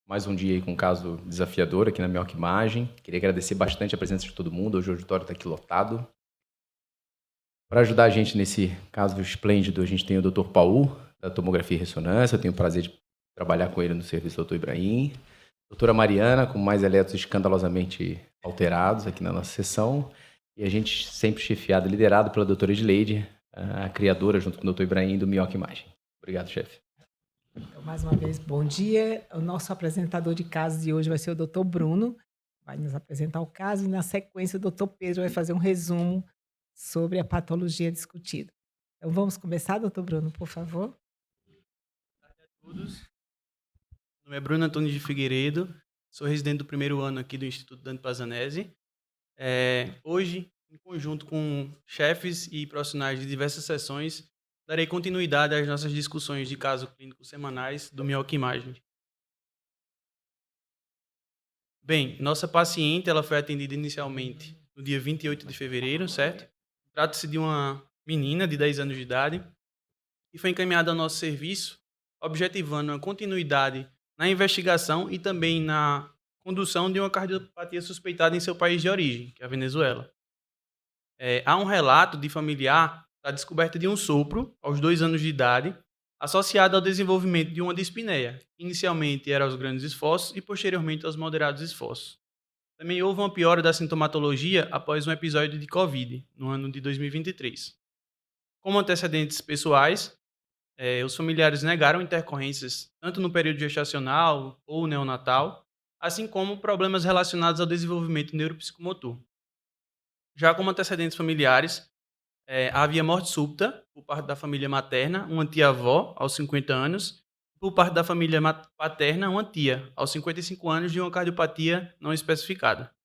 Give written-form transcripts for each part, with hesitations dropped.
Mais um dia aí com um caso desafiador aqui na Melhor Que Imagem. Queria agradecer bastante a presença de todo mundo. Hoje o auditório está aqui lotado. Para ajudar a gente nesse caso esplêndido, a gente tem o Dr. Paul, da Tomografia e Ressonância. Eu tenho o prazer de trabalhar com ele no serviço do Dr. Ibrahim. Doutora Mariana, com mais eletros escandalosamente alterados aqui na nossa sessão. E a gente sempre chefiado, liderado pela doutora Edileide, a criadora, junto com o Dr. Ibrahim, do Melhor Que Imagem. Obrigado, chefe. Então, mais uma vez, bom dia. O nosso apresentador de casos de hoje vai ser o Dr. Bruno, vai nos apresentar o caso e, na sequência, o Dr. Pedro vai fazer um resumo sobre a patologia discutida. Então, vamos começar, Dr. Bruno, por favor. Boa tarde a todos. Meu nome é Bruno Antônio de Figueiredo, sou residente do primeiro ano aqui do Instituto Dante Pazanese. Hoje, em conjunto com chefes e profissionais de diversas seções, darei continuidade às nossas discussões de caso clínico semanais do Melhor Que Imagem. Bem, nossa paciente ela foi atendida inicialmente no dia 28 de fevereiro, certo? Trata-se de uma menina de 10 anos de idade e foi encaminhada ao nosso serviço, objetivando uma continuidade na investigação e também na condução de uma cardiopatia suspeitada em seu país de origem, que é a Venezuela. Há um relato de familiar da descoberta de um sopro, aos 2 anos de idade, associado ao desenvolvimento de uma dispneia. Inicialmente era aos grandes esforços e posteriormente aos moderados esforços. Também houve uma piora da sintomatologia após um episódio de Covid, no ano de 2023. Como antecedentes pessoais, os familiares negaram intercorrências tanto no período gestacional ou neonatal, assim como problemas relacionados ao desenvolvimento neuropsicomotor. Já como antecedentes familiares, havia morte súbita por parte da família materna, uma tia-avó, aos 50 anos, por parte da família paterna, uma tia, aos 55 anos, de uma cardiopatia não especificada.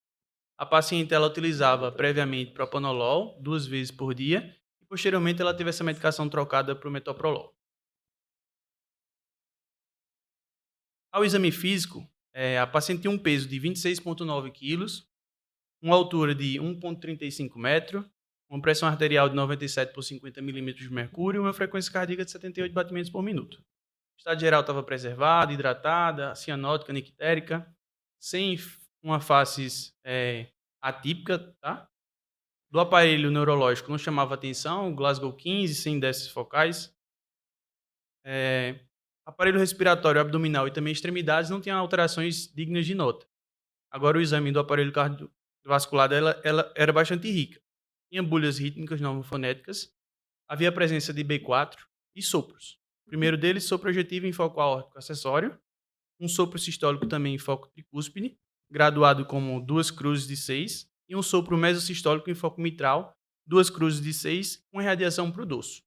A paciente ela utilizava previamente propanolol 2 vezes por dia e posteriormente ela teve essa medicação trocada para o metoprolol. Ao exame físico, a paciente tinha um peso de 26,9 quilos, uma altura de 1,35 metros, uma pressão arterial de 97 por 50 milímetros de mercúrio e uma frequência cardíaca de 78 batimentos por minuto. O estado geral estava preservado, hidratada, cianótica, nictérica, sem uma face atípica, tá? Do aparelho neurológico não chamava atenção, Glasgow 15, sem déficits focais. Aparelho respiratório abdominal e também extremidades não tinham alterações dignas de nota. Agora, o exame do aparelho cardiovascular dela ela era bastante rica. Tinha bolhas rítmicas normofonéticas, havia a presença de B4 e sopros. O primeiro deles, sopro objetivo em foco aórtico acessório, um sopro sistólico também em foco tricúspide, graduado como 2 cruzes de 6, e um sopro mesosistólico em foco mitral, 2 cruzes de 6, com irradiação para o dorso.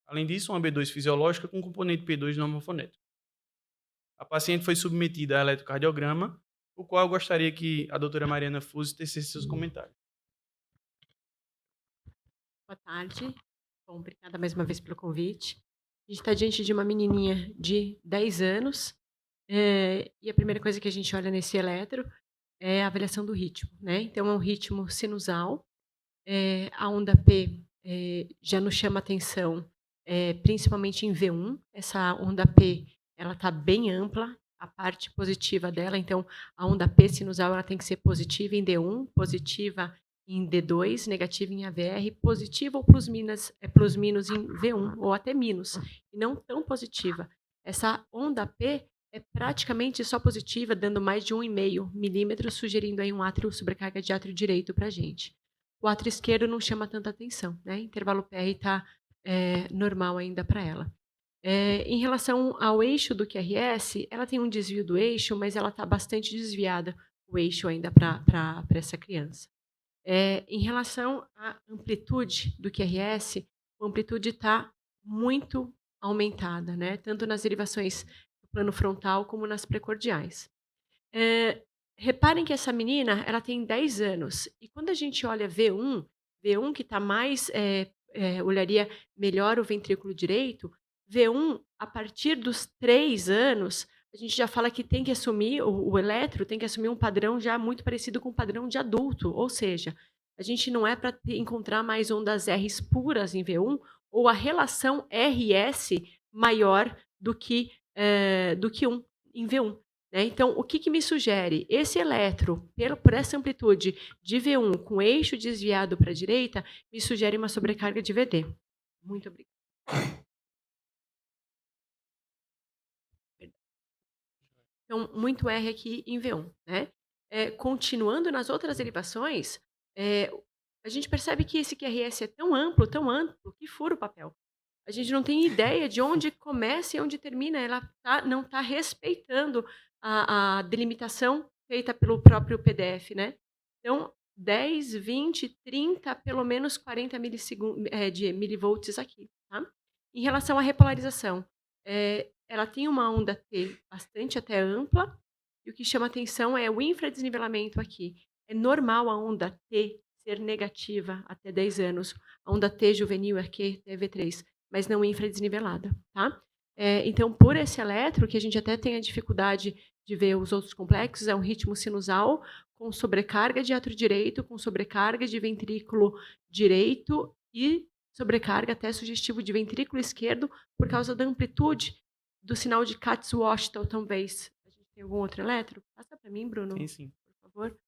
Além disso, uma B2 fisiológica com componente P2 normofonético. A paciente foi submetida a eletrocardiograma, o qual eu gostaria que a doutora Mariana Fuzzi tecesse seus comentários. Boa tarde. Bom, obrigada mais uma vez pelo convite. A gente está diante de uma menininha de 10 anos, e a primeira coisa que a gente olha nesse eletro é a avaliação do ritmo, né? Então, é um ritmo sinusal. A onda P já nos chama atenção, principalmente em V1. Essa onda P, ela está bem ampla, a parte positiva dela. Então, a onda P sinusal ela tem que ser positiva em D1, positiva em D2, negativa em AVR, positiva ou plus minus em V1, ou até minus, e não tão positiva. Essa onda P é praticamente só positiva, dando mais de 1,5 milímetros, sugerindo aí um átrio, sobrecarga de átrio direito para a gente. O átrio esquerdo não chama tanta atenção, né? Intervalo PR está normal ainda para ela. Em relação ao eixo do QRS, ela tem um desvio do eixo, mas ela está bastante desviada, o eixo ainda para essa criança. Em relação à amplitude do QRS, a amplitude está muito aumentada, né? Tanto nas derivações do plano frontal como nas precordiais. Reparem que essa menina ela tem 10 anos, e quando a gente olha V1 que está mais, olharia melhor o ventrículo direito, V1, a partir dos 3 anos, a gente já fala que tem que assumir, o eletro tem que assumir um padrão já muito parecido com o padrão de adulto, ou seja, a gente não é para encontrar mais ondas R's puras em V1, ou a relação RS maior do que 1 em V1. né? Então, o que me sugere? Esse eletro, por essa amplitude de V1 com eixo desviado para a direita, me sugere uma sobrecarga de VD. Muito obrigada. Então, muito R aqui em V1, né? Continuando nas outras derivações, a gente percebe que esse QRS é tão amplo, que fura o papel. A gente não tem ideia de onde começa e onde termina. Ela não está respeitando a delimitação feita pelo próprio PDF, né? Então, 10, 20, 30, pelo menos 40 de milivolts aqui, tá? Em relação à repolarização, ela tem uma onda T bastante até ampla, e o que chama atenção é o infradesnivelamento aqui. É normal a onda T ser negativa até 10 anos. A onda T juvenil aqui é V3, mas não infradesnivelada, tá? Então, por esse eletro, que a gente até tem a dificuldade de ver os outros complexos, é um ritmo sinusal com sobrecarga de átrio direito, com sobrecarga de ventrículo direito e sobrecarga até sugestivo de ventrículo esquerdo por causa da amplitude do sinal de Katz-Washtel, talvez. A gente tem algum outro eletro? Passa para mim, Bruno. Sim. Por favor.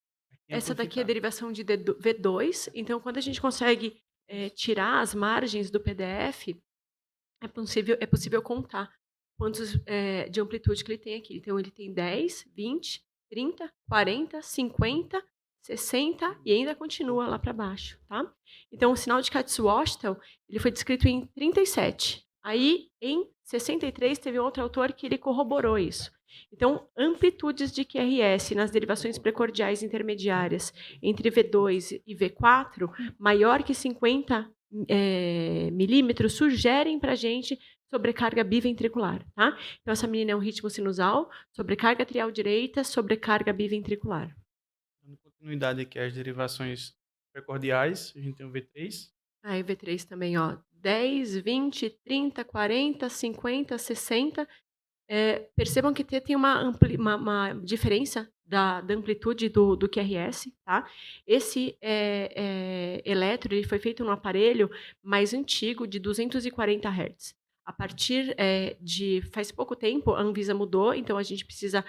Essa daqui é a derivação de V2. Então, quando a gente consegue tirar as margens do PDF, é possível contar quantos de amplitude que ele tem aqui. Então, ele tem 10, 20, 30, 40, 50, 60 e ainda continua lá para baixo, tá? Então, o sinal de Katz-Washtel, ele foi descrito em 37. Aí, em 63, teve outro autor que ele corroborou isso. Então, amplitudes de QRS nas derivações precordiais intermediárias entre V2 e V4, maior que 50 milímetros, sugerem para a gente sobrecarga biventricular, tá? Então, essa menina é um ritmo sinusal, sobrecarga atrial direita, sobrecarga biventricular. Dando continuidade aqui às derivações precordiais, a gente tem o V3. Aí, V3 também, ó, 10, 20, 30, 40, 50, 60. Percebam que tem uma diferença da amplitude do QRS, tá? Esse eletro ele foi feito num aparelho mais antigo, de 240 Hz. A partir de faz pouco tempo, a Anvisa mudou, então a gente precisa...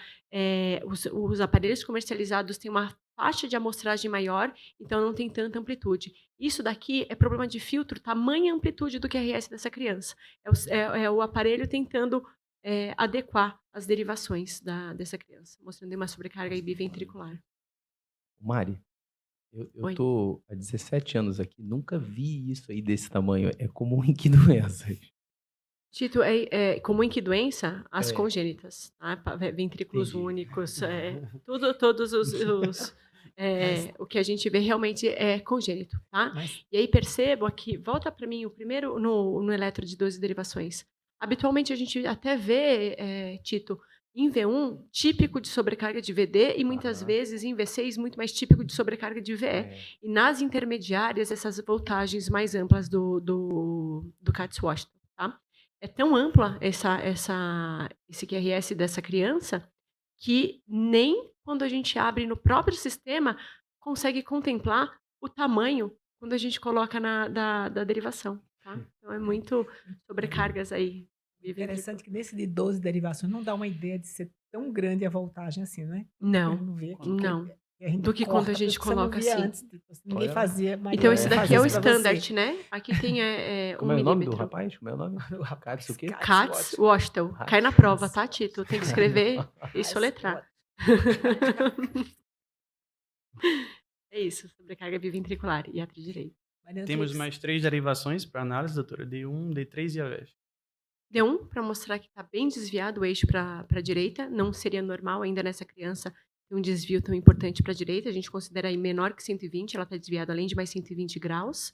os aparelhos comercializados têm uma faixa de amostragem maior, então não tem tanta amplitude. Isso daqui é problema de filtro, tamanha amplitude do QRS dessa criança. É o aparelho tentando adequar as derivações dessa criança, mostrando uma sobrecarga biventricular. Mari, eu Oi. tô há 17 anos aqui, nunca vi isso aí desse tamanho. É comum em que doenças? Tito, comum em que doença? As congênitas, tá? Ventrículos Entendi. únicos, todos os o que a gente vê realmente é congênito, tá? E aí percebo aqui, volta para mim o primeiro no eletro de 12 derivações. Habitualmente a gente até vê, Tito, em V1, típico de sobrecarga de VD e muitas vezes em V6, muito mais típico de sobrecarga de VE. E nas intermediárias, essas voltagens mais amplas do Katz-Washtel, tá? É tão ampla esse QRS dessa criança que nem quando a gente abre no próprio sistema consegue contemplar o tamanho quando a gente coloca da derivação, tá? Então, é muito sobrecargas aí. Interessante que nesse de 12 derivações não dá uma ideia de ser tão grande a voltagem assim, né? Não, não. Do que quando a gente coloca assim. Antes, ninguém fazia. Então, esse daqui é o standard, né? Aqui tem 1 Como é o nome do milímetro. rapaz? Como é o nome? O rapaz, Katz o quê? Katz-Washtel. Cai na prova, tá, Tito? Tem que escrever e soletrar. É isso, sobrecarga biventricular e átrio direito. Temos mais 3 derivações para análise, doutora. D1, D3 e AVF. D1, para mostrar que está bem desviado o eixo para a direita. Não seria normal ainda nessa criança ter um desvio tão importante para a direita. A gente considera aí menor que 120, ela está desviada além de mais 120 graus.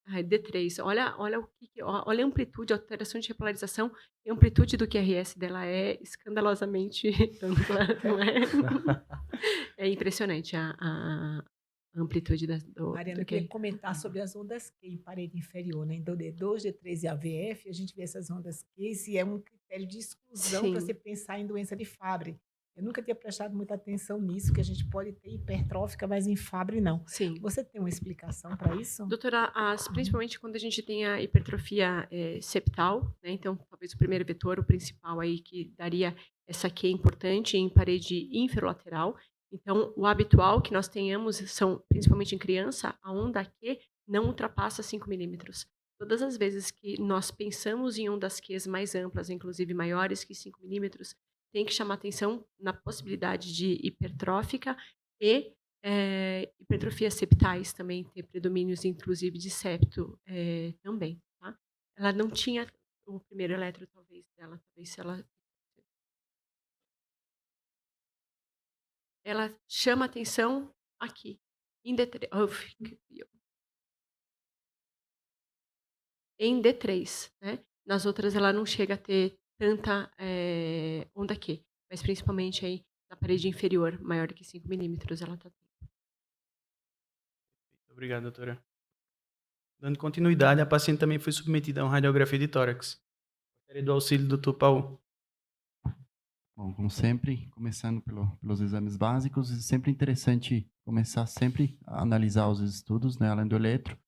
D3, olha a amplitude, a alteração de repolarização e a amplitude do QRS dela é escandalosamente ampla, não é? É impressionante a amplitude do Mariana, eu queria comentar sobre as ondas Q em parede inferior, né? Então, D2, D3 e AVF, a gente vê essas ondas Q e é um critério de exclusão para você pensar em doença de Fabry. Eu nunca tinha prestado muita atenção nisso, que a gente pode ter hipertrófica, mas em Fabry não. Sim. Você tem uma explicação para isso? Doutora, principalmente quando a gente tem a hipertrofia septal, né? Então, talvez o primeiro vetor, o principal aí que daria essa Q importante em parede inferolateral. Então, o habitual que nós tenhamos são, principalmente em criança, a onda Q não ultrapassa 5 milímetros. Todas as vezes que nós pensamos em ondas Qs mais amplas, inclusive maiores que 5 milímetros, tem que chamar atenção na possibilidade de hipertrófica e hipertrofia septais também, ter predomínios, inclusive, de septo também. Tá? Ela não tinha o primeiro eletro, talvez, dela. Talvez se ela chama atenção aqui, em D3, né? Nas outras ela não chega a ter tanta onda Q, mas principalmente aí na parede inferior, maior do que 5 milímetros, ela está tendo. Obrigado, doutora. Dando continuidade, a paciente também foi submetida a uma radiografia de tórax. Gostaria do auxílio do Dr. Paulo. Bom, como sempre, começando pelos exames básicos, é sempre interessante começar sempre a analisar os estudos, né? Além do eletro,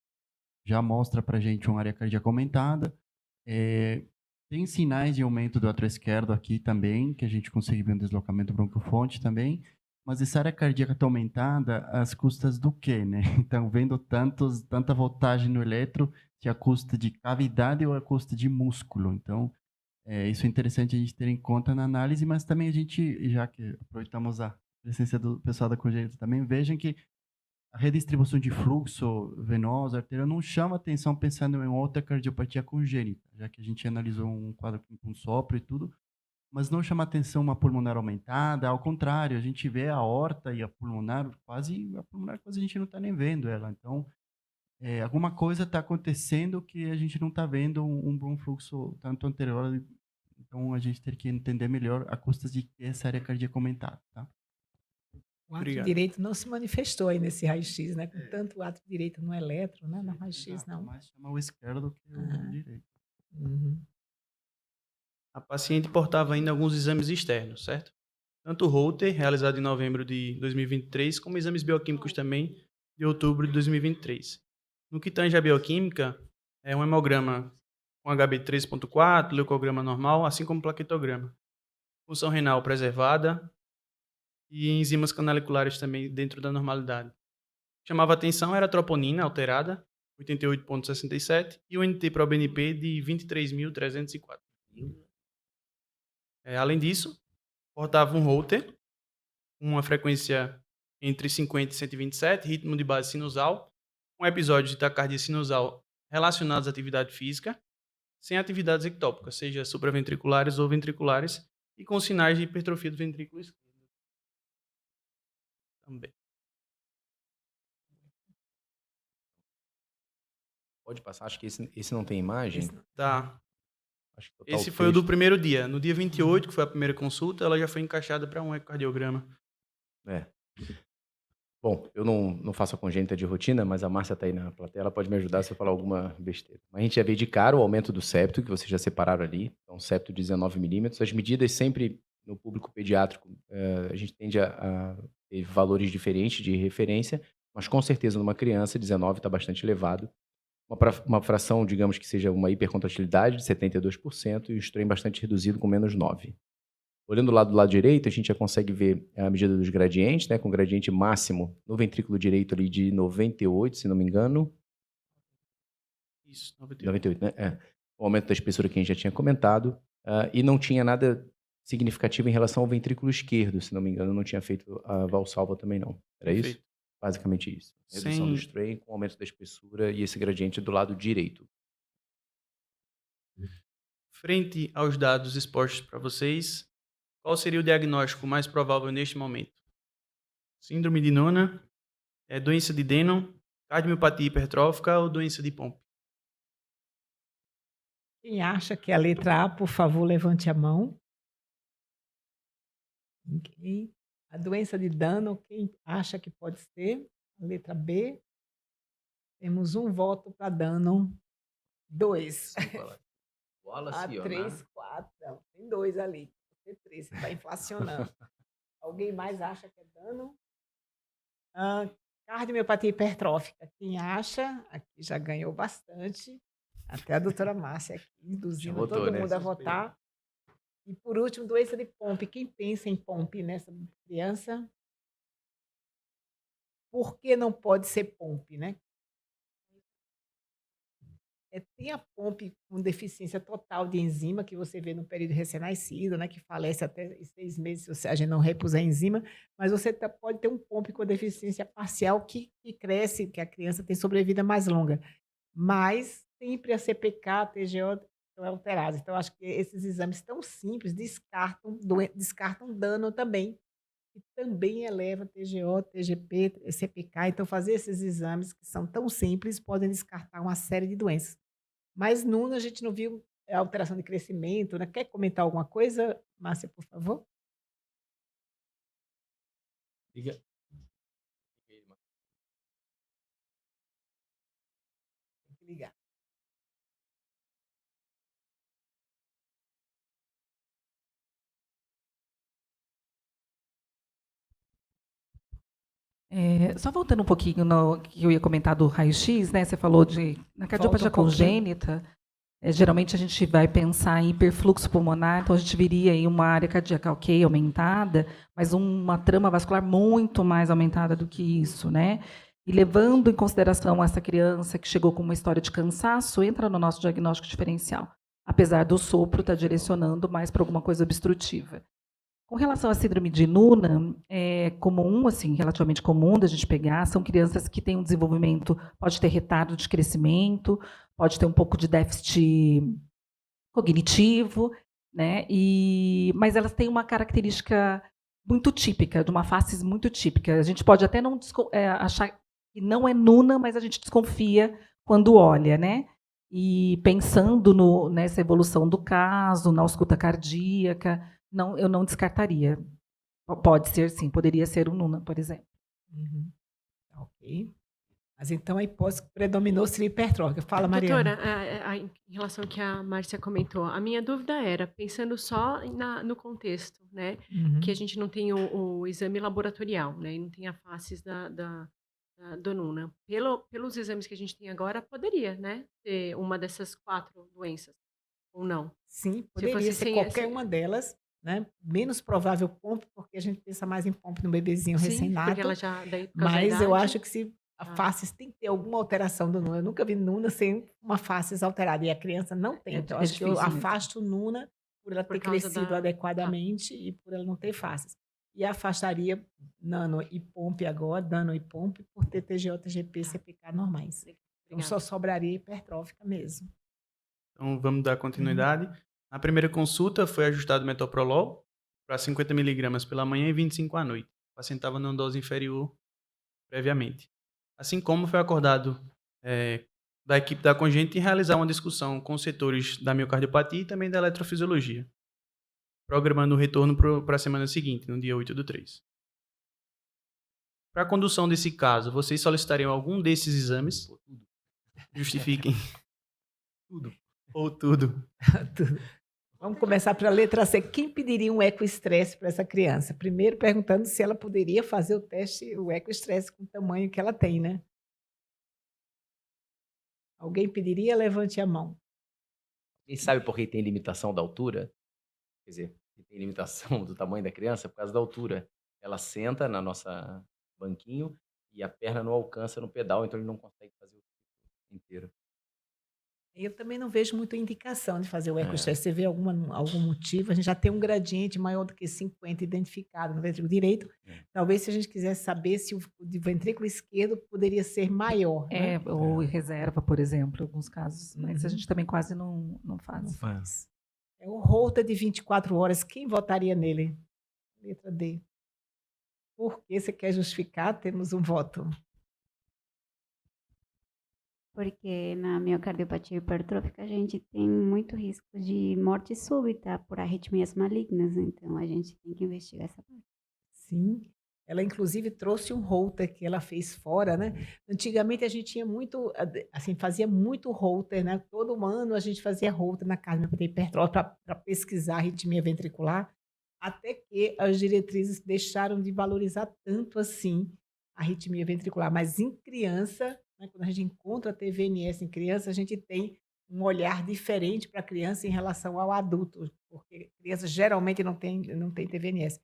já mostra para a gente uma área cardíaca aumentada. Tem sinais de aumento do átrio esquerdo aqui também, que a gente consegue ver um deslocamento broncofonte também, mas essa área cardíaca está aumentada às custas do quê, né? Então, vendo tanta voltagem no eletro, se a custa de cavidade ou a custa de músculo. Então, isso é interessante a gente ter em conta na análise, mas também a gente, já que aproveitamos a presença do pessoal da congênita também, vejam que a redistribuição de fluxo venoso, arterial, não chama atenção pensando em outra cardiopatia congênita, já que a gente analisou um quadro com sopro e tudo, mas não chama atenção uma pulmonar aumentada, ao contrário, a gente vê a aorta e a pulmonar quase a gente não está nem vendo ela, então alguma coisa está acontecendo que a gente não está vendo um bom fluxo tanto anterior, então a gente tem que entender melhor a custa de essa área cardíaca aumentada, tá? O átrio Obrigado. direito não se manifestou aí nesse raio-x, né? Com tanto átrio direito no eletro, né? No raio-x, Exato, não. mais chama o esquerdo do que o direito. Uhum. A paciente portava ainda alguns exames externos, certo? Tanto o Holter, realizado em novembro de 2023, como exames bioquímicos também, de outubro de 2023. No que tange a bioquímica, é um hemograma com HB 13.4, leucograma normal, assim como plaquetograma. Função renal preservada e enzimas canaliculares também dentro da normalidade. Chamava atenção era a troponina alterada, 88,67, e o NT-proBNP de 23.304. Além disso, portava um Holter, uma frequência entre 50 e 127, ritmo de base sinusal, um episódio de taquicardia sinusal relacionados à atividade física, sem atividades ectópicas, seja supraventriculares ou ventriculares, e com sinais de hipertrofia do ventrículo esquerdo. Também. Pode passar, acho que esse não tem imagem. Esse não. Tá. Acho que total Esse foi o do texto. primeiro dia. No dia 28, que foi a primeira consulta, ela já foi encaixada para um ecocardiograma. Bom, eu não faço a congênita de rotina, mas a Márcia está aí na plateia, ela pode me ajudar se eu falar alguma besteira. Mas a gente já vê de cara o aumento do septo, que vocês já separaram ali, então septo de 19 milímetros. As medidas sempre no público pediátrico, a gente tende a ter valores diferentes de referência, mas com certeza numa criança 19 está bastante elevado. Uma fração, digamos que seja uma hipercontratilidade de 72% e o strain bastante reduzido com menos 9. Olhando do lado direito, a gente já consegue ver a medida dos gradientes, né, com gradiente máximo no ventrículo direito ali de 98, se não me engano. Isso, 98. 98, né? O aumento da espessura que a gente já tinha comentado. E não tinha nada significativo em relação ao ventrículo esquerdo, se não me engano, não tinha feito a valsalva também não. Era Perfeito. isso? Basicamente isso. Redução do strain com aumento da espessura e esse gradiente do lado direito. Frente aos dados expostos para vocês, qual seria o diagnóstico mais provável neste momento? Síndrome de Noonan, doença de Denon, cardiomiopatia hipertrófica ou doença de Pompe? Quem acha que é a letra A, por favor, levante a mão. Ninguém. A doença de Danon, quem acha que pode ser? A letra B. Temos um voto para Danon. 2. Wallace, A 3, 4. Não, tem 2 ali. Tem 3, você está inflacionando. Alguém mais acha que é Danon? Cardiomiopatia hipertrófica. Quem acha? Aqui já ganhou bastante. Até a doutora Márcia aqui, induzindo votou, todo né? mundo a votar. E por último, doença de Pompe. Quem pensa em Pompe nessa criança? Por que não pode ser Pompe, né? Tem a Pompe com deficiência total de enzima, que você vê no período recém-nascido, né, que falece até 6 meses se a gente não repuser a enzima, mas você pode ter um Pompe com deficiência parcial que cresce, que a criança tem sobrevida mais longa. Mas sempre a CPK, a TGO estão alteradas. Então, acho que esses exames tão simples descartam dano também, que também eleva TGO, TGP, CPK. Então, fazer esses exames que são tão simples podem descartar uma série de doenças. Mas Nuno, a gente não viu alteração de crescimento, né? Quer comentar alguma coisa, Márcia, por favor? Liga. Tem que ligar. Só voltando um pouquinho no que eu ia comentar do raio-x, né? Você falou na cardiopatia congênita, geralmente a gente vai pensar em hiperfluxo pulmonar, então a gente viria aí uma área cardíaca ok, aumentada, mas uma trama vascular muito mais aumentada do que isso, né? E levando em consideração essa criança que chegou com uma história de cansaço, entra no nosso diagnóstico diferencial, apesar do sopro estar direcionando mais para alguma coisa obstrutiva. Com relação à síndrome de Noonan, é comum, assim, relativamente comum da gente pegar, são crianças que têm um desenvolvimento, pode ter retardo de crescimento, pode ter um pouco de déficit cognitivo, né? Mas elas têm uma característica muito típica, de uma face muito típica. A gente pode até não achar que não é Noonan, mas a gente desconfia quando olha, né? E pensando nessa evolução do caso, na ausculta cardíaca, não, eu não descartaria. Pode ser, sim, poderia ser um Noonan, por exemplo. Uhum. Ok. Mas então a hipótese que predominou seria hipertrófica. Fala, Mariana. Doutora, em relação ao que a Márcia comentou, a minha dúvida era, pensando só no contexto, né, que a gente não tem o exame laboratorial, né, e não tem a faces do Noonan. Pelos exames que a gente tem agora, poderia, né, ter uma dessas 4 doenças, ou não? Sim, poderia ser qualquer uma delas, né? Menos provável Pompe, porque a gente pensa mais em Pompe no bebezinho Sim, recém-nato. porque ela já, daí, por causa da Mas eu idade. acho que se a faces tem que ter alguma alteração do Nuna. Eu nunca vi Nuna sem uma faces alterada, e a criança não tem. Então, eu acho que eu difícil mesmo. afasto Nuna por ela Por ter causa crescido adequadamente e por ela não ter faces. E afastaria Nano e Pompe agora, Dano e Pompe, por ter TGO, TGP, CPK normais. Então, só sobraria hipertrófica mesmo. Então, vamos dar continuidade. Na primeira consulta, foi ajustado o metoprolol para 50 mg pela manhã e 25 à noite. O paciente estava numa dose inferior previamente. Assim como foi acordado da equipe da Congênita em realizar uma discussão com os setores da miocardiopatia e também da eletrofisiologia, programando o retorno para a semana seguinte, no dia 8/3. Para a condução desse caso, vocês solicitariam algum desses exames? Justifiquem. Tudo. Ou tudo. Vamos começar pela letra C. Quem pediria um ecoestresse para essa criança? Primeiro perguntando se ela poderia fazer o teste, o ecoestresse com o tamanho que ela tem, né? Alguém pediria? Levante a mão. Quem sabe por que tem limitação da altura? Quer dizer, tem limitação do tamanho da criança por causa da altura. Ela senta na nossa banquinho e a perna não alcança no pedal, então ele não consegue fazer o inteiro. Eu também não vejo muita indicação de fazer o ecoestresse. Você vê algum motivo? A gente já tem um gradiente maior do que 50 identificado no ventrículo direito. Talvez, se a gente quisesse saber se o ventrículo esquerdo poderia ser maior. Né? Ou reserva, por exemplo, em alguns casos. Mas a gente também quase não faz. Não faz. É o Holter de 24 horas. Quem votaria nele? Letra D. Por que você quer justificar? Temos um voto. Porque na miocardiopatia hipertrófica a gente tem muito risco de morte súbita por arritmias malignas, então a gente tem que investigar essa parte. Sim, ela inclusive trouxe um Holter que ela fez fora, né? Antigamente a gente tinha muito, assim, fazia muito Holter, né? Todo ano a gente fazia Holter na cardiopatia hipertrófica para pesquisar a arritmia ventricular, até que as diretrizes deixaram de valorizar tanto assim a arritmia ventricular, mas em criança, né, quando a gente encontra a TVNS em criança, a gente tem um olhar diferente para a criança em relação ao adulto, porque a criança geralmente não tem TVNS.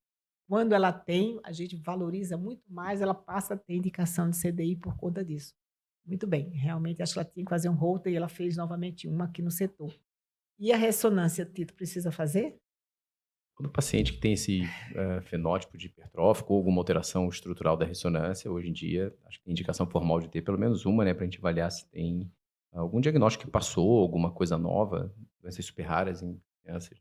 Quando ela tem, a gente valoriza muito mais, ela passa a ter indicação de CDI por conta disso. Muito bem, realmente acho que ela tinha que fazer um Holter e ela fez novamente uma aqui no setor. E a ressonância, Tito, precisa fazer? Todo paciente que tem esse fenótipo de hipertrófico ou alguma alteração estrutural da ressonância, hoje em dia, acho que tem indicação formal de ter pelo menos uma, né, para a gente avaliar se tem algum diagnóstico que passou, alguma coisa nova, doenças super raras em crianças.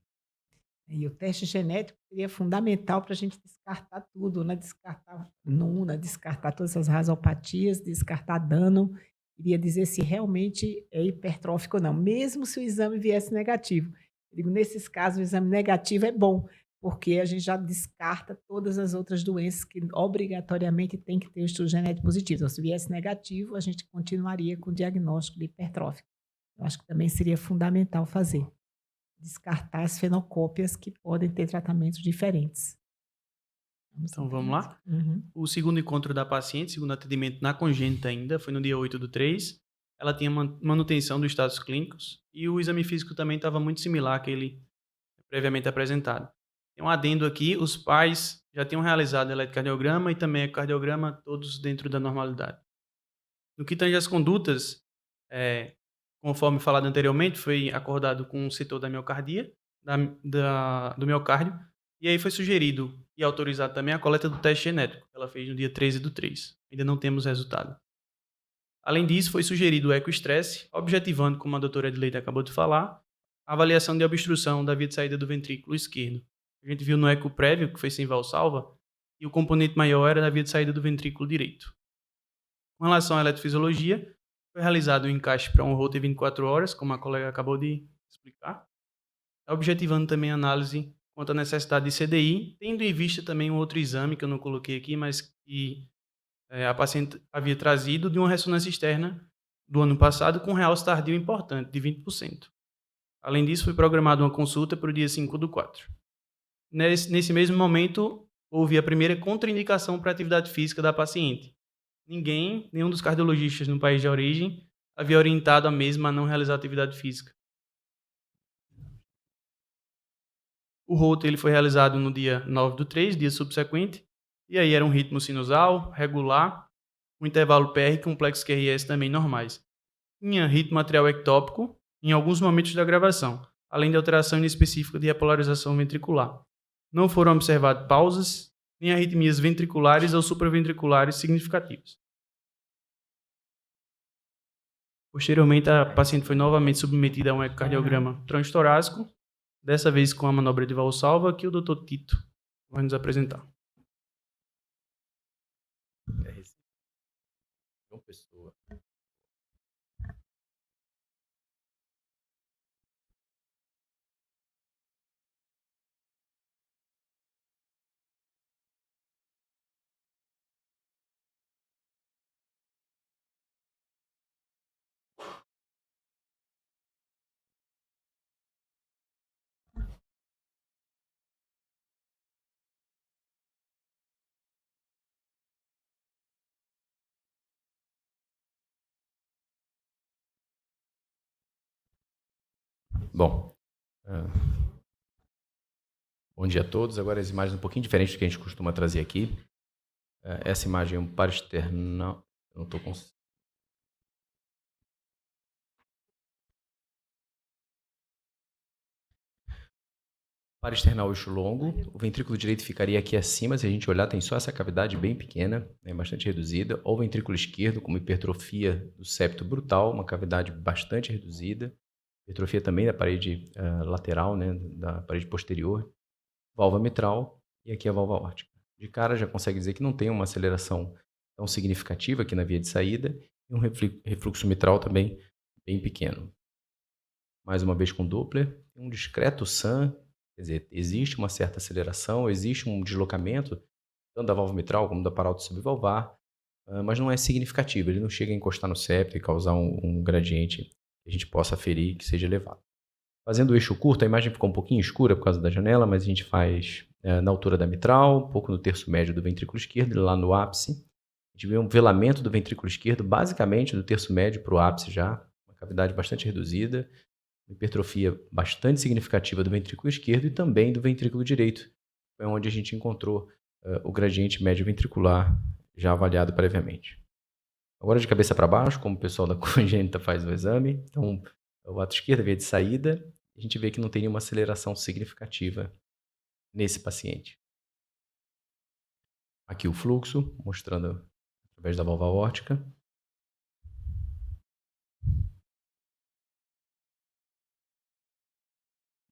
E o teste genético seria fundamental para a gente descartar tudo, né? Descartar NUNA, descartar todas as rasopatias, descartar dano. Iria dizer se realmente é hipertrófico ou não, mesmo se o exame viesse negativo. Eu digo, nesses casos, o exame negativo é bom, porque a gente já descarta todas as outras doenças que obrigatoriamente tem que ter o estudo genético positivo. Então, se viesse negativo, a gente continuaria com o diagnóstico de hipertrófico. Eu acho que também seria fundamental fazer. Descartar as fenocópias que podem ter tratamentos diferentes. Então, vamos lá? Uhum. O segundo encontro da paciente, segundo atendimento na congênita ainda, foi no dia 8/3. Ela tinha manutenção dos estados clínicos e o exame físico também estava muito similar àquele previamente apresentado. Tem um adendo aqui, os pais já tinham realizado eletrocardiograma e também ecocardiograma, todos dentro da normalidade. No que tange às condutas, conforme falado anteriormente, foi acordado com o setor da miocardia, do miocárdio, e aí foi sugerido e autorizado também a coleta do teste genético, que ela fez no dia 13/3. Ainda não temos resultado. Além disso, foi sugerido o ecoestresse, objetivando, como a doutora Edileide acabou de falar, a avaliação de obstrução da via de saída do ventrículo esquerdo. A gente viu no eco prévio, que foi sem valsalva, e o componente maior era da via de saída do ventrículo direito. Com relação à eletrofisiologia, foi realizado um encaixe para um Holter 24 horas, como a colega acabou de explicar, objetivando também a análise quanto à necessidade de CDI, tendo em vista também um outro exame que eu não coloquei aqui, mas que a paciente havia trazido de uma ressonância externa do ano passado com realce tardio importante, de 20%. Além disso, foi programada uma consulta para o dia 5/4. Nesse mesmo momento, houve a primeira contraindicação para a atividade física da paciente. Nenhum dos cardiologistas no país de origem havia orientado a mesma a não realizar atividade física. O Holter ele foi realizado no dia 9/3, dia subsequente, e aí era um ritmo sinusal, regular, um intervalo PR e complexo QRS também normais. Tinha ritmo atrial ectópico em alguns momentos da gravação, além de alteração inespecífica de repolarização ventricular. Não foram observadas pausas, nem arritmias ventriculares ou supraventriculares significativas. Posteriormente, a paciente foi novamente submetida a um ecocardiograma transtorácico, dessa vez com a manobra de valsalva, que o Dr. Tito vai nos apresentar. Pessoa. Bom, bom dia a todos. Agora as imagens um pouquinho diferentes do que a gente costuma trazer aqui. Essa imagem é um parasternal. Eu não estou conseguindo. Parasternal eixo longo. O ventrículo direito ficaria aqui acima. Se a gente olhar, tem só essa cavidade bem pequena, né, bastante reduzida. Ou o ventrículo esquerdo, com uma hipertrofia do septo brutal, uma cavidade bastante reduzida. Hipertrofia também da parede lateral, né, da parede posterior. Válvula mitral e aqui a válvula aórtica. De cara já consegue dizer que não tem uma aceleração tão significativa aqui na via de saída e um refluxo mitral também bem pequeno. Mais uma vez com Doppler, um discreto SAM, quer dizer, existe uma certa aceleração, existe um deslocamento, tanto da válvula mitral como da parálise subvalvar, mas não é significativo, ele não chega a encostar no septo e causar um gradiente que a gente possa aferir que seja elevado. Fazendo o eixo curto, a imagem ficou um pouquinho escura por causa da janela, mas a gente faz na altura da mitral, um pouco no terço médio do ventrículo esquerdo, lá no ápice. A gente vê um velamento do ventrículo esquerdo, basicamente do terço médio para o ápice já, uma cavidade bastante reduzida, hipertrofia bastante significativa do ventrículo esquerdo e também do ventrículo direito. Foi onde a gente encontrou o gradiente médio ventricular já avaliado previamente. Agora de cabeça para baixo, como o pessoal da congênita faz o exame, então o ato esquerdo, via de saída, a gente vê que não tem nenhuma aceleração significativa nesse paciente. Aqui o fluxo, mostrando através da válvula aórtica.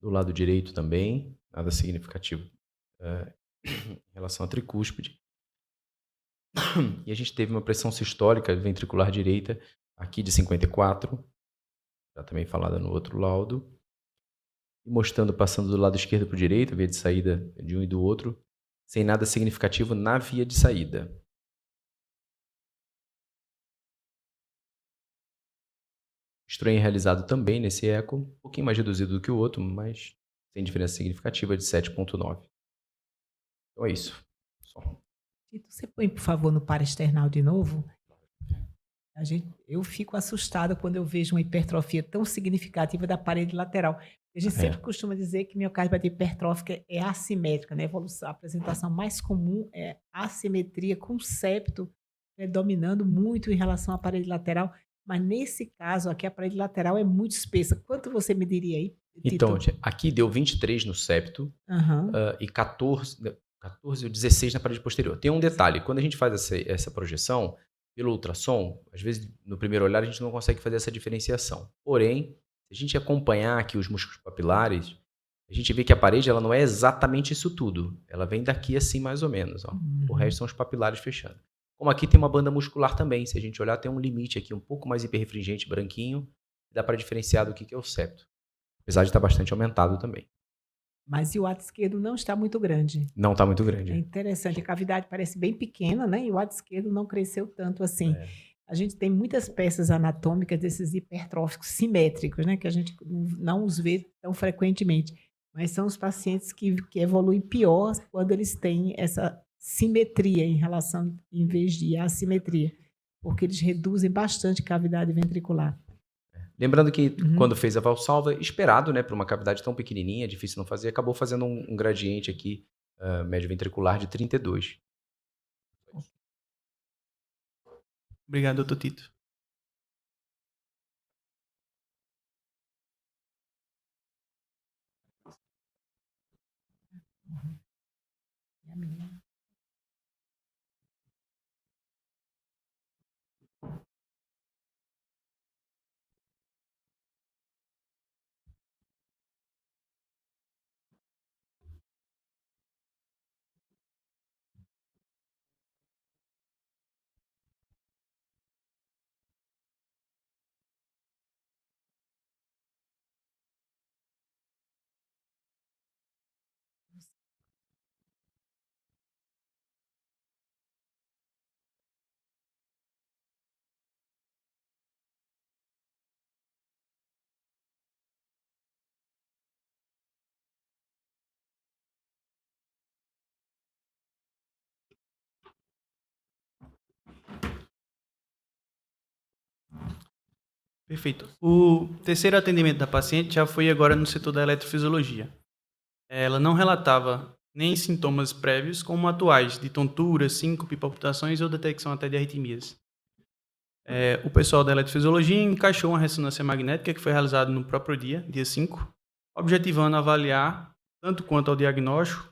Do lado direito também, nada significativo em relação à tricúspide. E a gente teve uma pressão sistólica ventricular direita aqui de 54, já também falada no outro laudo. E mostrando, passando do lado esquerdo para o direito, a via de saída de um e do outro, sem nada significativo na via de saída. Strain realizado também nesse eco, um pouquinho mais reduzido do que o outro, mas sem diferença significativa, de 7,9. Então é isso. Só. Tito, você põe, por favor, no paraesternal de novo? Eu fico assustada quando eu vejo uma hipertrofia tão significativa da parede lateral. A gente sempre costuma dizer que miocárdio hipertrófica é assimétrica, né? A apresentação mais comum é assimetria com septo predominando muito em relação à parede lateral, mas nesse caso aqui a parede lateral é muito espessa. Quanto você me diria aí, Tito? Então, aqui deu 23 no septo e 14 ou 16 na parede posterior. Tem um detalhe, quando a gente faz essa projeção, pelo ultrassom, às vezes no primeiro olhar a gente não consegue fazer essa diferenciação. Porém, se a gente acompanhar aqui os músculos papilares, a gente vê que a parede ela não é exatamente isso tudo. Ela vem daqui assim mais ou menos. Ó. O resto são os papilares fechando. Como aqui tem uma banda muscular também, se a gente olhar tem um limite aqui um pouco mais hiperrefringente, branquinho, dá para diferenciar do que é o septo. Apesar de estar bastante aumentado também. Mas o ato esquerdo não está muito grande. Não está muito grande. É interessante, a cavidade parece bem pequena, né? E o ato esquerdo não cresceu tanto assim. A gente tem muitas peças anatômicas desses hipertróficos simétricos, né? Que a gente não os vê tão frequentemente. Mas são os pacientes que evoluem pior quando eles têm essa simetria em relação, em vez de assimetria. Porque eles reduzem bastante a cavidade ventricular. Lembrando que quando fez a valsalva, esperado, né, para uma cavidade tão pequenininha, difícil não fazer, acabou fazendo um gradiente aqui, médio ventricular de 32. Obrigado, doutor Tito. Perfeito. O terceiro atendimento da paciente já foi agora no setor da eletrofisiologia. Ela não relatava nem sintomas prévios como atuais, de tontura, síncope, palpitações ou detecção até de arritmias. O pessoal da eletrofisiologia encaixou uma ressonância magnética que foi realizada no próprio dia 5, objetivando avaliar tanto quanto ao diagnóstico,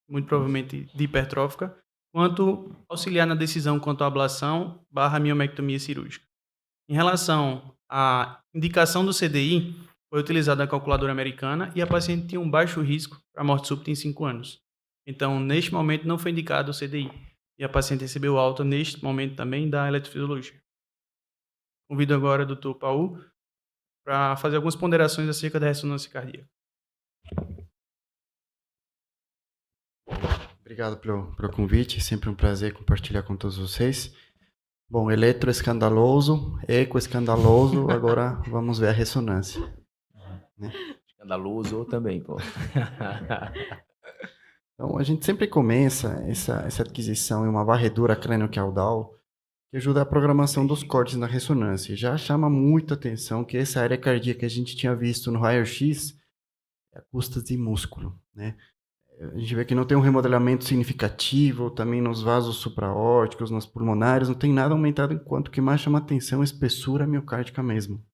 muito provavelmente de hipertrófica, quanto auxiliar na decisão quanto à ablação / miomectomia cirúrgica. Em relação à indicação do CDI, foi utilizada a calculadora americana e a paciente tinha um baixo risco para morte súbita em 5 anos. Então, neste momento, não foi indicado o CDI. E a paciente recebeu alta, neste momento, também da eletrofisiologia. Convido agora o Dr. Paulo para fazer algumas ponderações acerca da ressonância cardíaca. Obrigado pelo convite, sempre um prazer compartilhar com todos vocês. Bom, eletro escandaloso, eco escandaloso, agora vamos ver a ressonância. Né? Escandaloso também, pô. Então, a gente sempre começa essa aquisição em uma varredura crânio-caudal, que ajuda a programação dos cortes na ressonância. Já chama muita atenção que essa área cardíaca que a gente tinha visto no raio-x é a custas de músculo, né? A gente vê que não tem um remodelamento significativo, também nos vasos supraórticos, nas pulmonares, não tem nada aumentado, enquanto o que mais chama atenção é a espessura miocárdica mesmo.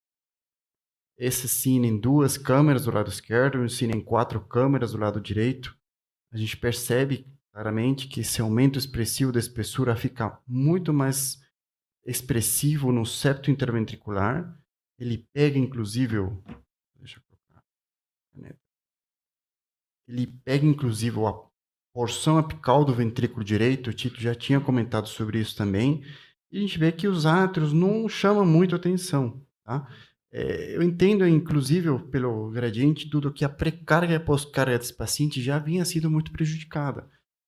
Esse cine em 2 câmeras do lado esquerdo e o cine em 4 câmeras do lado direito, a gente percebe claramente que esse aumento expressivo da espessura fica muito mais expressivo no septo interventricular. Ele pega, inclusive, deixa eu colocar a caneta. Ele pega, inclusive, a porção apical do ventrículo direito. O Tito já tinha comentado sobre isso também. E a gente vê que os átrios não chamam muito atenção, tá? Eu entendo, inclusive, pelo gradiente, tudo que a pré-carga e a pós-carga desse paciente já vinha sido muito prejudicada.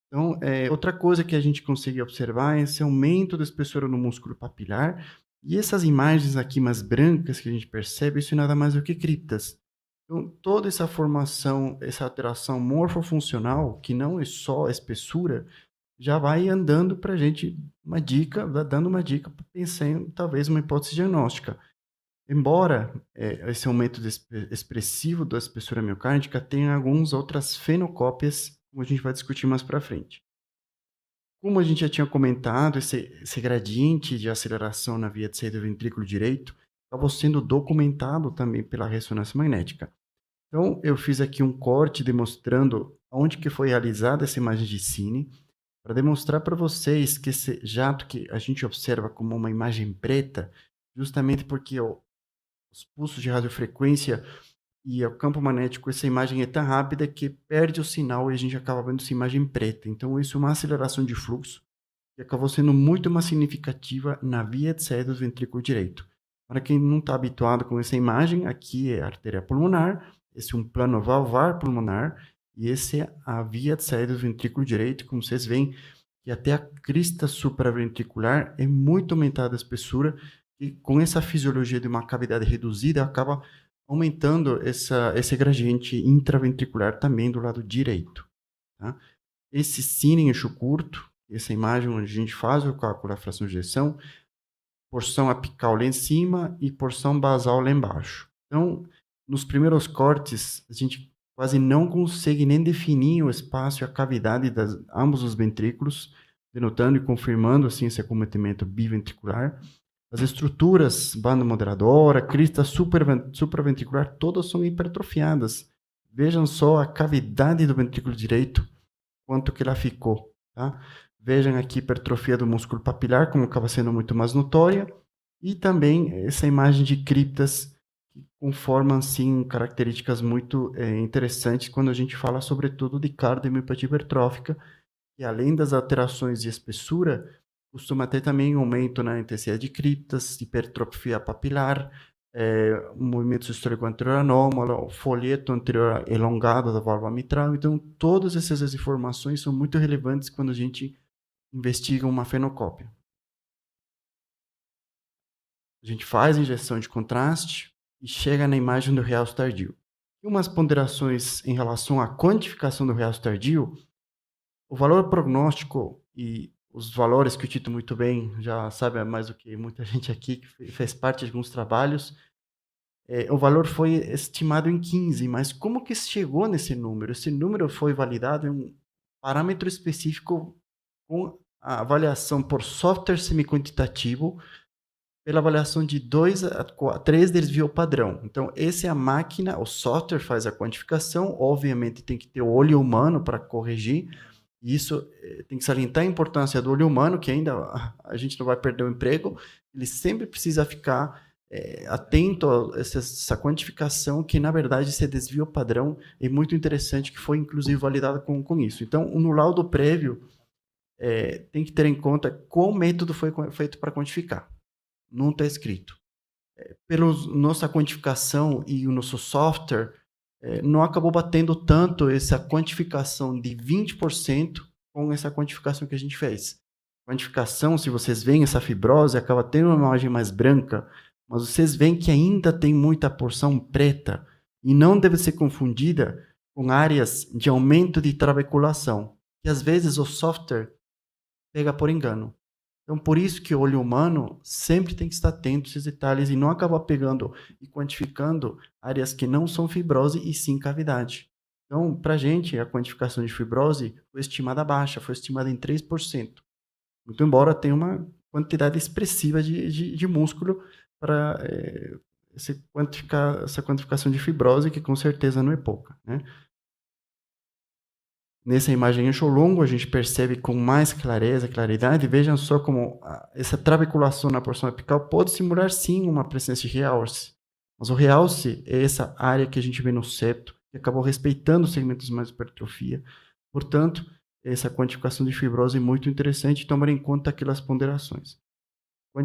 Então, outra coisa que a gente consegue observar é esse aumento da espessura no músculo papilar. E essas imagens aqui mais brancas que a gente percebe, isso é nada mais do que criptas. Então, toda essa formação, essa alteração morfofuncional, que não é só a espessura, já vai andando para a gente uma dica, dando uma dica para pensar em talvez uma hipótese diagnóstica. Embora esse aumento expressivo da espessura miocárdica tenha algumas outras fenocópias, como a gente vai discutir mais para frente. Como a gente já tinha comentado, esse gradiente de aceleração na via de saída do ventrículo direito acabou sendo documentado também pela ressonância magnética. Então, eu fiz aqui um corte demonstrando onde que foi realizada essa imagem de cine, para demonstrar para vocês que esse jato que a gente observa como uma imagem preta, justamente porque os pulsos de radiofrequência e o campo magnético, essa imagem é tão rápida que perde o sinal e a gente acaba vendo essa imagem preta. Então, isso é uma aceleração de fluxo que acabou sendo muito mais significativa na via de saída do ventrículo direito. Para quem não está habituado com essa imagem, aqui é a artéria pulmonar, esse é um plano valvar pulmonar, e esse é a via de saída do ventrículo direito. Como vocês veem, que até a crista supraventricular é muito aumentada a espessura, e com essa fisiologia de uma cavidade reduzida, acaba aumentando esse gradiente intraventricular também do lado direito. Tá? Esse cine em eixo curto, essa imagem onde a gente faz o cálculo da fração de ejeção, porção apical lá em cima e porção basal lá embaixo. Então, nos primeiros cortes, a gente quase não consegue nem definir o espaço e a cavidade de ambos os ventrículos, denotando e confirmando assim esse acometimento biventricular. As estruturas, banda moderadora, crista supraventricular, todas são hipertrofiadas. Vejam só a cavidade do ventrículo direito, quanto que ela ficou. Tá? Vejam aqui a hipertrofia do músculo papilar, como acaba sendo muito mais notória, e também essa imagem de criptas, que conformam assim, características muito interessantes quando a gente fala, sobretudo, de cardiomiopatia hipertrófica, e além das alterações de espessura, costuma ter também um aumento na intensidade de criptas, hipertrofia papilar, movimento sistólico anterior anômalo, folheto anterior elongado da válvula mitral. Então, todas essas informações são muito relevantes quando a gente investiga uma fenocópia. A gente faz a injeção de contraste e chega na imagem do realce tardio. E umas ponderações em relação à quantificação do realce tardio, o valor prognóstico e os valores que o Tito muito bem já sabe mais do que muita gente aqui que fez parte de alguns trabalhos, o valor foi estimado em 15, mas como que chegou nesse número? Esse número foi validado em um parâmetro específico com a avaliação por software semi-quantitativo pela avaliação de 2 a 3 desvio padrão. Então, essa é a máquina, o software faz a quantificação, obviamente tem que ter o olho humano para corrigir. E isso tem que salientar a importância do olho humano, que ainda a gente não vai perder o emprego. Ele sempre precisa ficar atento a essa quantificação, que na verdade esse desvio padrão é muito interessante, que foi inclusive validado com isso. Então, no laudo prévio, tem que ter em conta qual método foi feito para quantificar. Não está escrito. Pela nossa quantificação e o nosso software, não acabou batendo tanto essa quantificação de 20% com essa quantificação que a gente fez. Quantificação, se vocês veem essa fibrose, acaba tendo uma imagem mais branca, mas vocês veem que ainda tem muita porção preta e não deve ser confundida com áreas de aumento de trabeculação, que às vezes o software pega por engano. Então, por isso que o olho humano sempre tem que estar atento a esses detalhes e não acabar pegando e quantificando áreas que não são fibrose e sim cavidade. Então, para a gente, a quantificação de fibrose foi estimada baixa, foi estimada em 3%. Muito embora tenha uma quantidade expressiva de músculo para essa quantificação de fibrose, que com certeza não é pouca, né? Nessa imagem eixo longo, a gente percebe com mais claridade. Vejam só como essa trabeculação na porção apical pode simular, sim, uma presença de realce. Mas o realce é essa área que a gente vê no septo, que acabou respeitando os segmentos mais de hipertrofia. Portanto, essa quantificação de fibrose é muito interessante, tomar em conta aquelas ponderações. A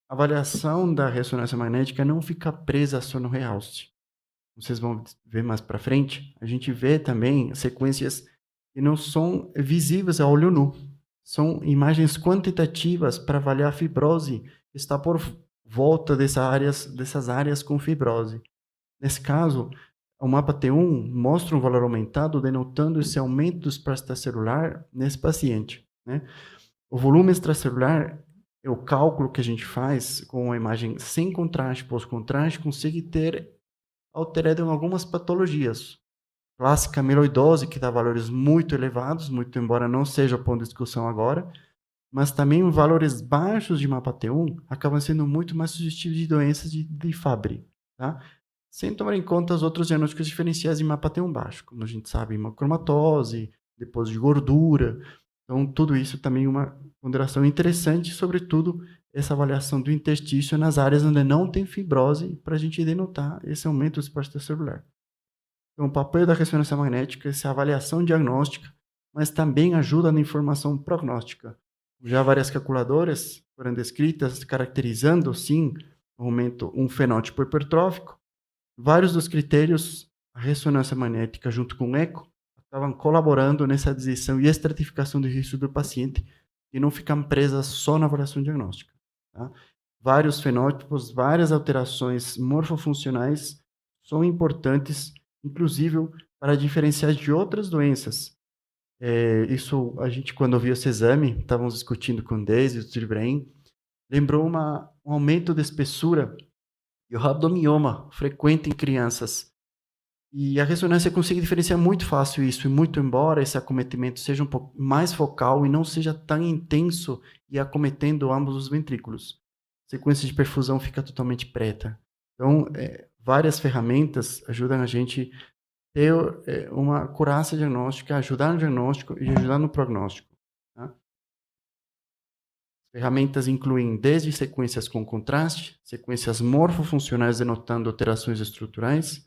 avaliação da ressonância magnética não fica presa só no realce. Vocês vão ver mais para frente, a gente vê também sequências que não são visíveis a olho nu. São imagens quantitativas para avaliar a fibrose que está por volta dessas áreas com fibrose. Nesse caso, o mapa T1 mostra um valor aumentado, denotando esse aumento do espaço extracelular nesse paciente, né? O volume extracelular é o cálculo que a gente faz com uma imagem sem contraste, pós-contraste, consegue ter alterado em algumas patologias. Clássica amiloidose, que dá valores muito elevados, muito embora não seja o ponto de discussão agora, mas também valores baixos de mapa T1 acabam sendo muito mais sugestivos de doenças de Fabry, tá? Sem tomar em conta os outros diagnósticos diferenciais de mapa T1 baixo, como a gente sabe, hemocromatose, depósito de gordura. Então, tudo isso também é uma ponderação interessante, sobretudo essa avaliação do interstício nas áreas onde não tem fibrose, para a gente denotar esse aumento do espaço celular. Então, o papel da ressonância magnética é essa avaliação diagnóstica, mas também ajuda na informação prognóstica. Já várias calculadoras foram descritas caracterizando, sim, um fenótipo hipertrófico. Vários dos critérios, a ressonância magnética junto com o eco, estavam colaborando nessa descrição e estratificação do risco do paciente, e não ficam presas só na avaliação diagnóstica. Tá? Vários fenótipos, várias alterações morfofuncionais são importantes, inclusive para diferenciar de outras doenças. Isso a gente, quando viu esse exame, estávamos discutindo com o Deise e o Dr. Ibrahim, lembrou um aumento de espessura e o rabdomioma frequente em crianças. E a ressonância consegue diferenciar muito fácil isso, e muito embora esse acometimento seja um pouco mais focal e não seja tão intenso e acometendo ambos os ventrículos. A sequência de perfusão fica totalmente preta. Então, várias ferramentas ajudam a gente ter uma acurácia diagnóstica, ajudar no diagnóstico e ajudar no prognóstico. Tá? Ferramentas incluem desde sequências com contraste, sequências morfofuncionais denotando alterações estruturais,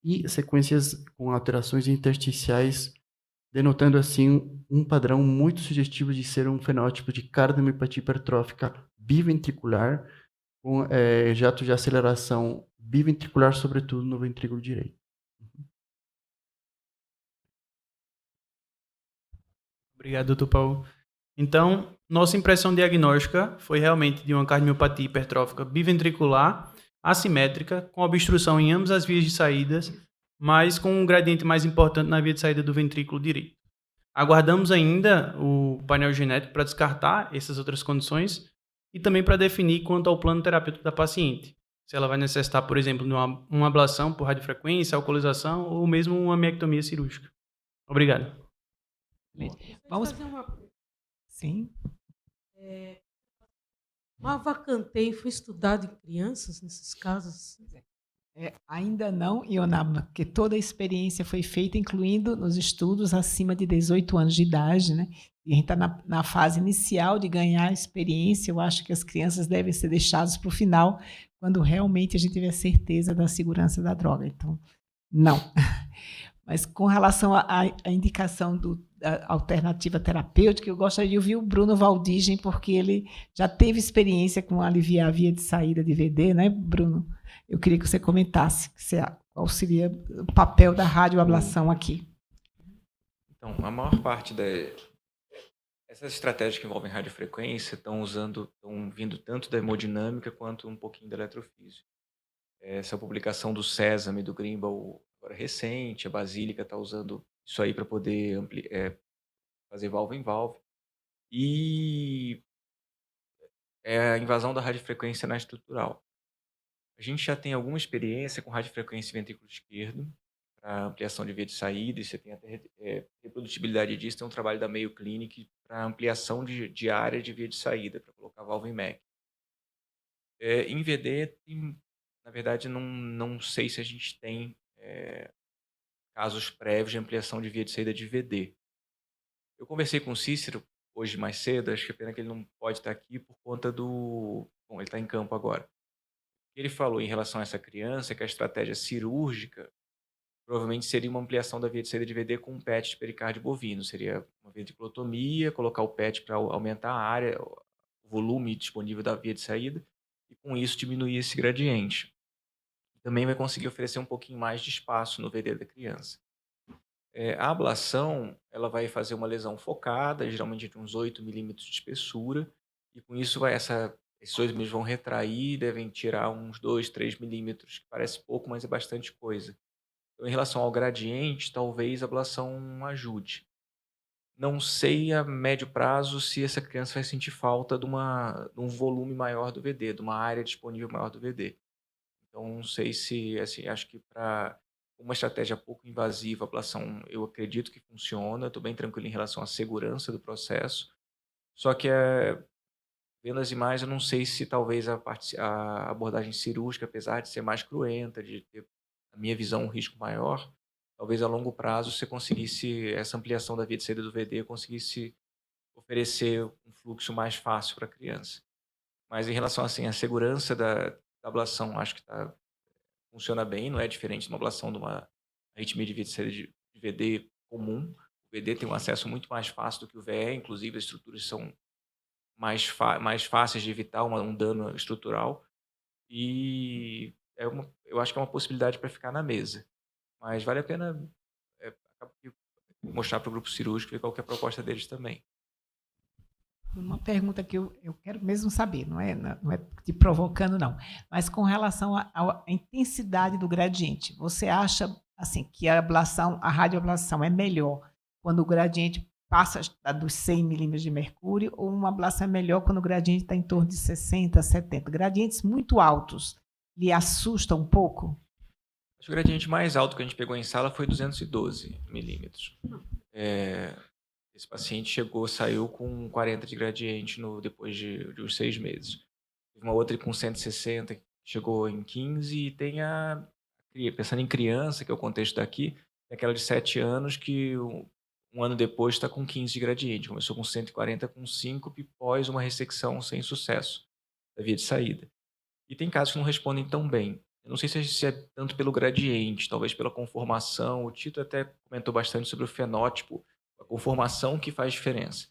e sequências com alterações intersticiais, denotando assim um padrão muito sugestivo de ser um fenótipo de cardiomiopatia hipertrófica biventricular, com jato de aceleração biventricular, sobretudo no ventrículo direito. Obrigado, doutor Paulo. Então, nossa impressão diagnóstica foi realmente de uma cardiomiopatia hipertrófica biventricular, assimétrica, com obstrução em ambas as vias de saídas, mas com um gradiente mais importante na via de saída do ventrículo direito. Aguardamos ainda o painel genético para descartar essas outras condições e também para definir quanto ao plano terapêutico da paciente. Se ela vai necessitar, por exemplo, de uma ablação por radiofrequência, alcoolização ou mesmo uma miectomia cirúrgica. Obrigado. Vamos fazer Sim. Mavacantem foi estudado em crianças nesses casos? Ainda não, Ionama, porque toda a experiência foi feita, incluindo nos estudos acima de 18 anos de idade, né? E a gente está na fase inicial de ganhar experiência. Eu acho que as crianças devem ser deixadas para o final, quando realmente a gente tiver certeza da segurança da droga. Então, não. Mas com relação à indicação da alternativa terapêutica, eu gostaria de ouvir o Bruno Valdigem, porque ele já teve experiência com aliviar a via de saída de VD, né, Bruno? Eu queria que você comentasse qual seria o papel da radioablação aqui. Então, a maior parte essas estratégias que envolvem radiofrequência estão vindo tanto da hemodinâmica quanto um pouquinho da eletrofísica. Essa publicação do Sésame, do Grimbal, agora recente, a Basílica está usando isso aí para poder fazer válvula em válvula. E é a invasão da radiofrequência na estrutural. A gente já tem alguma experiência com radiofrequência em ventrículo esquerdo, para ampliação de via de saída, e você tem até reprodutibilidade disso, tem um trabalho da Mayo Clinic para ampliação de área de via de saída, para colocar válvula em MEC. Em VD, na verdade, não sei se a gente tem casos prévios de ampliação de via de saída de VD. Eu conversei com o Cícero hoje mais cedo, acho que é pena que ele não pode estar aqui por conta do... Bom, ele está em campo agora. Ele falou em relação a essa criança que a estratégia cirúrgica provavelmente seria uma ampliação da via de saída de VD com um PET de pericárdio bovino. Seria uma ventriculotomia, colocar o PET para aumentar a área, o volume disponível da via de saída, e com isso diminuir esse gradiente. Também vai conseguir oferecer um pouquinho mais de espaço no VD da criança. A ablação, ela vai fazer uma lesão focada, geralmente de uns 8 milímetros de espessura, e com isso esses 2 milímetros vão retrair, devem tirar uns 2, 3 milímetros, que parece pouco, mas é bastante coisa. Então, em relação ao gradiente, talvez a ablação ajude. Não sei a médio prazo se essa criança vai sentir falta de um volume maior do VD, de uma área disponível maior do VD. Então, não sei se, assim, acho que para uma estratégia pouco invasiva, a ablação, eu acredito que funciona. Estou bem tranquilo em relação à segurança do processo. Só que, vendo as imagens, eu não sei se talvez a abordagem cirúrgica, apesar de ser mais cruenta, de ter, na minha visão, um risco maior, talvez a longo prazo você conseguisse, essa ampliação da via de saída do VD, conseguisse oferecer um fluxo mais fácil para a criança. Mas em relação assim, à segurança da ablação, acho que funciona bem, não é diferente de uma ablação de uma arritmia de via de saída de VD comum. O VD tem um acesso muito mais fácil do que o VE, inclusive as estruturas são mais fáceis de evitar um dano estrutural. E eu acho que é uma possibilidade para ficar na mesa. Mas vale a pena mostrar para o grupo cirúrgico e ver qual que é a proposta deles também. Uma pergunta que eu quero mesmo saber, não é te provocando, não, mas com relação à intensidade do gradiente. Você acha assim, que a radioablação é melhor quando o gradiente passa dos 100 milímetros de mercúrio, ou uma ablação é melhor quando o gradiente está em torno de 60, 70? Gradientes muito altos lhe assustam um pouco? Acho que o gradiente mais alto que a gente pegou em sala foi 212 milímetros. Esse paciente saiu com 40 de gradiente depois de uns 6 meses. Teve uma outra com 160, que chegou em 15, e tem pensando em criança, que é o contexto daqui, tem aquela de 7 anos que um ano depois está com 15 de gradiente. Começou com 140 com 5 pós uma ressecção sem sucesso da via de saída. E tem casos que não respondem tão bem. Eu não sei se é tanto pelo gradiente, talvez pela conformação. O Tito até comentou bastante sobre o fenótipo, a conformação que faz diferença.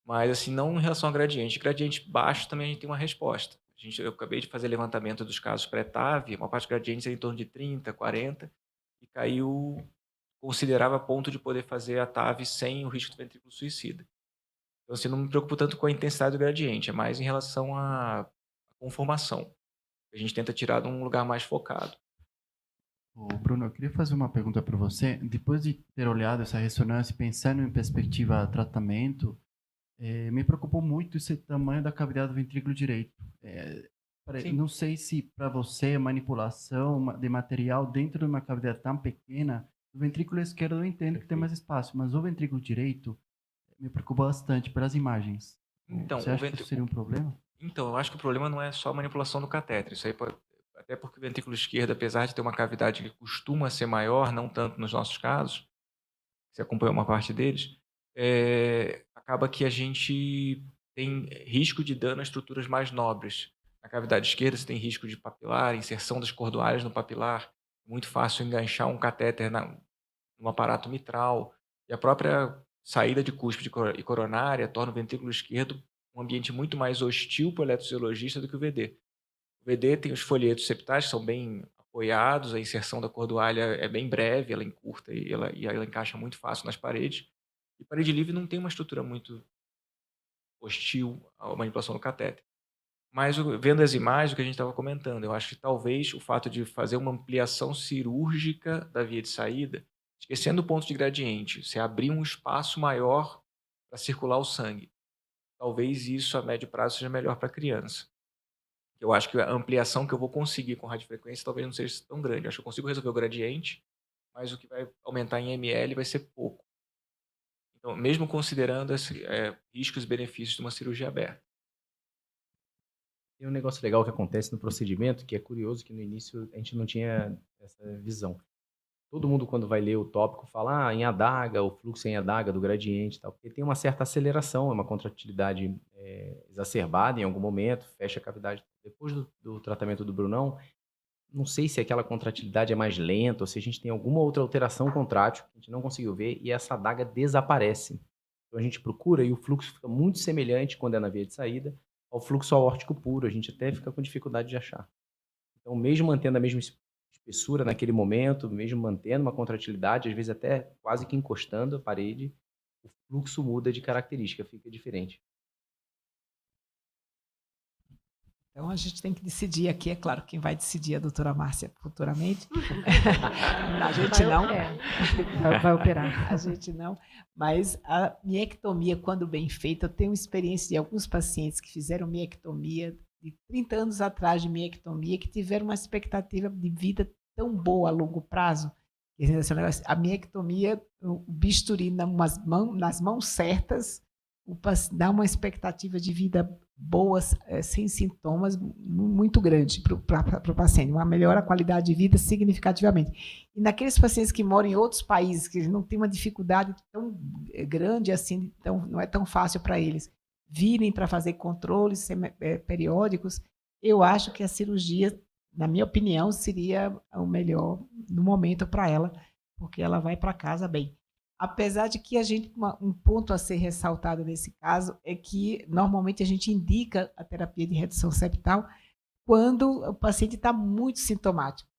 Mas, assim, não em relação ao gradiente. Gradiente baixo também a gente tem uma resposta. Eu acabei de fazer levantamento dos casos pré-TAV, uma parte de gradientes em torno de 30, 40, e caiu considerável a ponto de poder fazer a TAV sem o risco de ventrículo suicida. Então, assim, não me preocupo tanto com a intensidade do gradiente, é mais em relação à conformação. A gente tenta tirar de um lugar mais focado. Bruno, eu queria fazer uma pergunta para você. Depois de ter olhado essa ressonância, pensando em perspectiva tratamento, me preocupou muito esse tamanho da cavidade do ventrículo direito. Não sei se para você a manipulação de material dentro de uma cavidade tão pequena, o ventrículo esquerdo eu entendo que tem mais espaço, mas o ventrículo direito me preocupa bastante pelas imagens. Então, você acha que isso seria um problema? Então, eu acho que o problema não é só a manipulação do catéter. Isso aí até porque o ventrículo esquerdo, apesar de ter uma cavidade que costuma ser maior, não tanto nos nossos casos, você acompanhou uma parte deles, acaba que a gente tem risco de dano a estruturas mais nobres. Na cavidade esquerda, você tem risco de papilar, inserção das cordoalhas no papilar. É muito fácil enganchar um catéter no aparato mitral. E a própria saída de cúspide e coronária torna o ventrículo esquerdo um ambiente muito mais hostil para o eletrofisiologista do que o VD. O VD tem os folhetos septais que são bem apoiados, a inserção da cordoalha é bem breve, ela encurta e ela encaixa muito fácil nas paredes. E parede livre não tem uma estrutura muito hostil à manipulação do catéter. Mas vendo as imagens, o que a gente estava comentando, eu acho que talvez o fato de fazer uma ampliação cirúrgica da via de saída, esquecendo o ponto de gradiente, você abrir um espaço maior para circular o sangue. talvez isso a médio prazo seja melhor para a criança. Eu acho que a ampliação que eu vou conseguir com radiofrequência talvez não seja tão grande. Eu acho que eu consigo resolver o gradiente, mas o que vai aumentar em ml vai ser pouco. Então, mesmo considerando riscos e benefícios de uma cirurgia aberta. Tem um negócio legal que acontece no procedimento, que é curioso que no início a gente não tinha essa visão. Todo mundo, quando vai ler o tópico, fala em adaga, o fluxo em adaga do gradiente e tal, porque tem uma certa aceleração, é uma contratilidade exacerbada em algum momento, fecha a cavidade. Depois do tratamento do Brunão, não sei se aquela contratilidade é mais lenta ou se a gente tem alguma outra alteração contrátil que a gente não conseguiu ver e essa adaga desaparece. Então a gente procura e o fluxo fica muito semelhante, quando é na via de saída, ao fluxo aórtico puro. A gente até fica com dificuldade de achar. Então, mesmo mantendo a mesma espessura naquele momento, mesmo mantendo uma contratilidade, às vezes até quase que encostando a parede, o fluxo muda de característica, fica diferente. Então, a gente tem que decidir aqui, é claro, quem vai decidir é a doutora Márcia futuramente. A gente não. Vai operar. A gente não. Mas a miectomia, quando bem feita, eu tenho experiência de alguns pacientes que fizeram miectomia de 30 anos atrás de miectomia, que tiveram uma expectativa de vida tão boa a longo prazo. A miectomia, o bisturi nas mãos certas, dá uma expectativa de vida boa, sem sintomas, muito grande para o paciente, melhora a qualidade de vida significativamente. E naqueles pacientes que moram em outros países, que não têm uma dificuldade tão grande assim, não é tão fácil para eles virem para fazer controles periódicos, eu acho que a cirurgia, na minha opinião, seria o melhor no momento para ela, porque ela vai para casa bem. Apesar de que um ponto a ser ressaltado nesse caso é que normalmente a gente indica a terapia de redução septal quando o paciente está muito sintomático.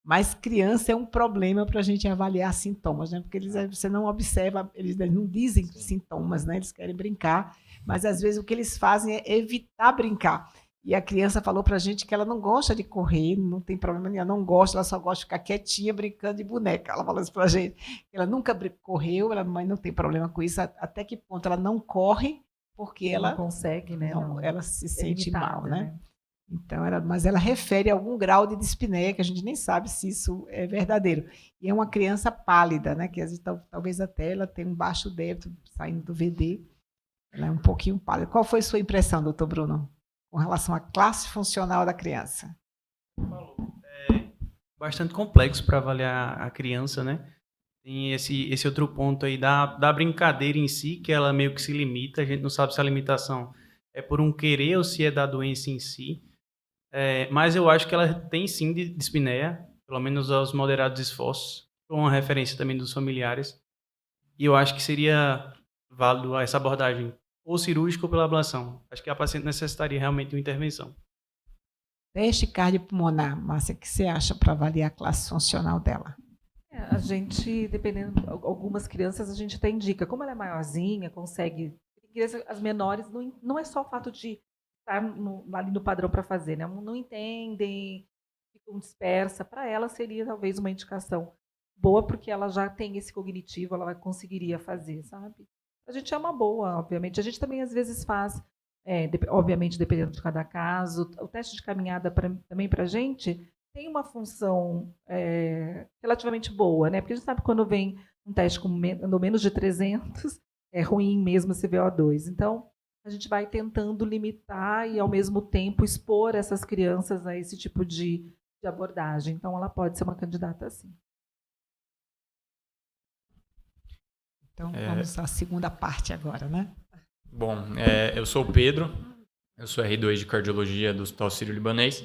Mas criança é um problema para a gente avaliar sintomas, né? Porque você não observa, eles não dizem sintomas, né? Eles querem brincar, mas às vezes o que eles fazem é evitar brincar. E a criança falou para a gente que ela não gosta de correr, não tem problema nenhum, ela não gosta, ela só gosta de ficar quietinha brincando de boneca. Ela falou isso para a gente. Ela nunca correu, mas não tem problema com isso. Até que ponto ela não corre, porque ela não consegue, né? Ela se sente mal, né? Então, mas ela refere a algum grau de dispneia, que a gente nem sabe se isso é verdadeiro. E é uma criança pálida, né? Que às vezes, talvez até ela tenha um baixo débito saindo do VD. Ela é um pouquinho pálida. Qual foi a sua impressão, doutor Bruno, com relação à classe funcional da criança? É bastante complexo para avaliar a criança, né? Tem esse outro ponto aí da brincadeira em si, que ela meio que se limita. A gente não sabe se a limitação é por um querer ou se é da doença em si. Mas eu acho que ela tem sim dispneia, pelo menos aos moderados esforços, com uma referência também dos familiares. E eu acho que seria válido essa abordagem, ou cirúrgica ou pela ablação. Acho que a paciente necessitaria realmente de uma intervenção. Teste cardiopulmonar, Márcia, o que você acha para avaliar a classe funcional dela? A gente, dependendo, algumas crianças a gente até indica, como ela é maiorzinha, consegue. As menores, não é só o fato de estar ali no padrão para fazer, né? Não entendem, ficam dispersas. Para ela seria talvez uma indicação boa, porque ela já tem esse cognitivo, ela conseguiria fazer, sabe? A gente é uma boa, obviamente. A gente também às vezes faz, obviamente dependendo de cada caso, o teste de caminhada também para a gente tem uma função relativamente boa, né? Porque a gente sabe que quando vem um teste com menos de 300, é ruim mesmo esse VO2. Então, a gente vai tentando limitar e, ao mesmo tempo, expor essas crianças a esse tipo de abordagem. Então, ela pode ser uma candidata, sim. Então, vamos à segunda parte agora, né? Bom, eu sou o Pedro, eu sou R2 de Cardiologia do Hospital Sírio-Libanês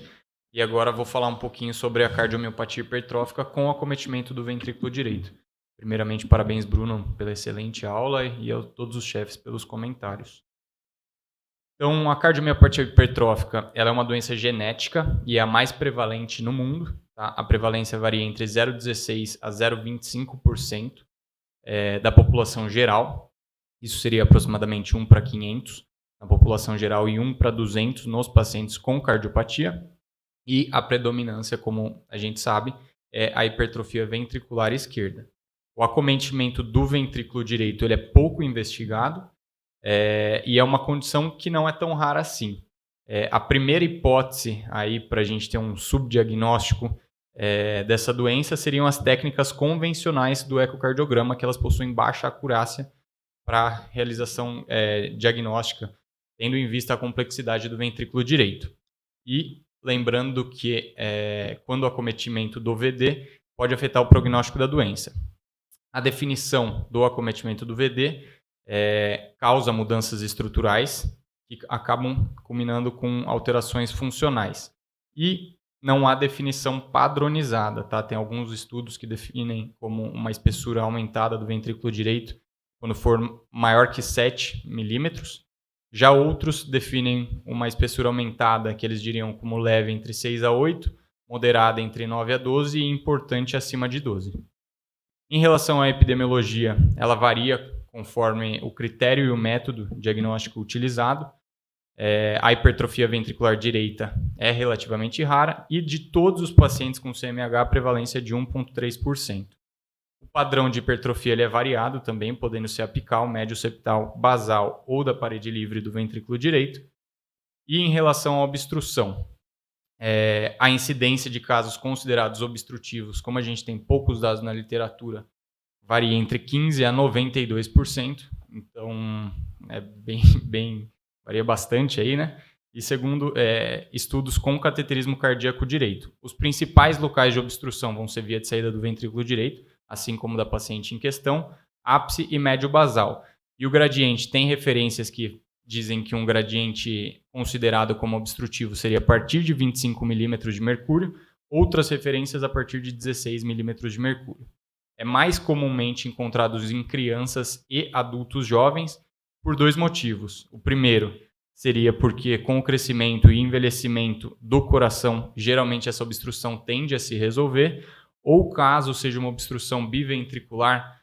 e agora vou falar um pouquinho sobre a cardiomiopatia hipertrófica com acometimento do ventrículo direito. Primeiramente, parabéns, Bruno, pela excelente aula e a todos os chefes pelos comentários. Então, a cardiomiopatia hipertrófica ela é uma doença genética e é a mais prevalente no mundo. Tá? A prevalência varia entre 0,16% a 0,25% da população geral. Isso seria aproximadamente 1 para 500 na população geral e 1 para 200 nos pacientes com cardiopatia. E a predominância, como a gente sabe, é a hipertrofia ventricular esquerda. O acometimento do ventrículo direito ele é pouco investigado. E é uma condição que não é tão rara assim. A primeira hipótese aí para a gente ter um subdiagnóstico dessa doença seriam as técnicas convencionais do ecocardiograma, que elas possuem baixa acurácia para realização diagnóstica, tendo em vista a complexidade do ventrículo direito. E lembrando que quando o acometimento do VD pode afetar o prognóstico da doença. A definição do acometimento do VD causa mudanças estruturais que acabam culminando com alterações funcionais. E não há definição padronizada, tá? Tem alguns estudos que definem como uma espessura aumentada do ventrículo direito quando for maior que 7 milímetros. Já outros definem uma espessura aumentada, que eles diriam como leve entre 6 a 8, moderada entre 9 a 12 e importante acima de 12. Em relação à epidemiologia, ela varia conforme o critério e o método diagnóstico utilizado. A hipertrofia ventricular direita é relativamente rara e de todos os pacientes com CMH a prevalência é de 1,3%. O padrão de hipertrofia ele é variado também, podendo ser apical, médio septal, basal ou da parede livre do ventrículo direito. E em relação à obstrução, a incidência de casos considerados obstrutivos, como a gente tem poucos dados na literatura, varia entre 15% a 92%. Então, varia bastante aí, né? E segundo estudos com cateterismo cardíaco direito. Os principais locais de obstrução vão ser via de saída do ventrículo direito, assim como da paciente em questão, ápice e médio basal. E o gradiente tem referências que dizem que um gradiente considerado como obstrutivo seria a partir de 25 milímetros de mercúrio, outras referências a partir de 16 milímetros de mercúrio. É mais comumente encontrados em crianças e adultos jovens por 2 motivos. O primeiro seria porque com o crescimento e envelhecimento do coração, geralmente essa obstrução tende a se resolver, ou caso seja uma obstrução biventricular,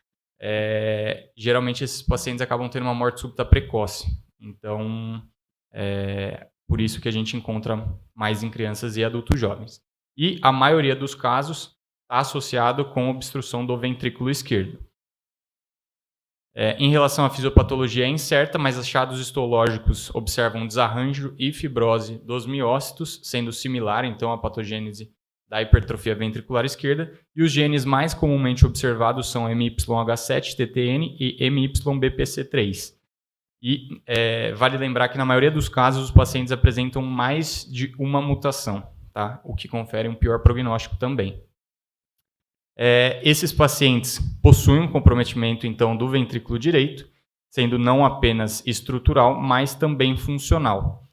geralmente esses pacientes acabam tendo uma morte súbita precoce. Então, por isso que a gente encontra mais em crianças e adultos jovens. E a maioria dos casos está associado com obstrução do ventrículo esquerdo. Em relação à fisiopatologia é incerta, mas achados histológicos observam desarranjo e fibrose dos miócitos, sendo similar então à patogênese da hipertrofia ventricular esquerda, e os genes mais comumente observados são MYH7, TTN e MYBPC3. E vale lembrar que na maioria dos casos os pacientes apresentam mais de uma mutação, tá? O que confere um pior prognóstico também. Esses pacientes possuem um comprometimento então do ventrículo direito, sendo não apenas estrutural, mas também funcional.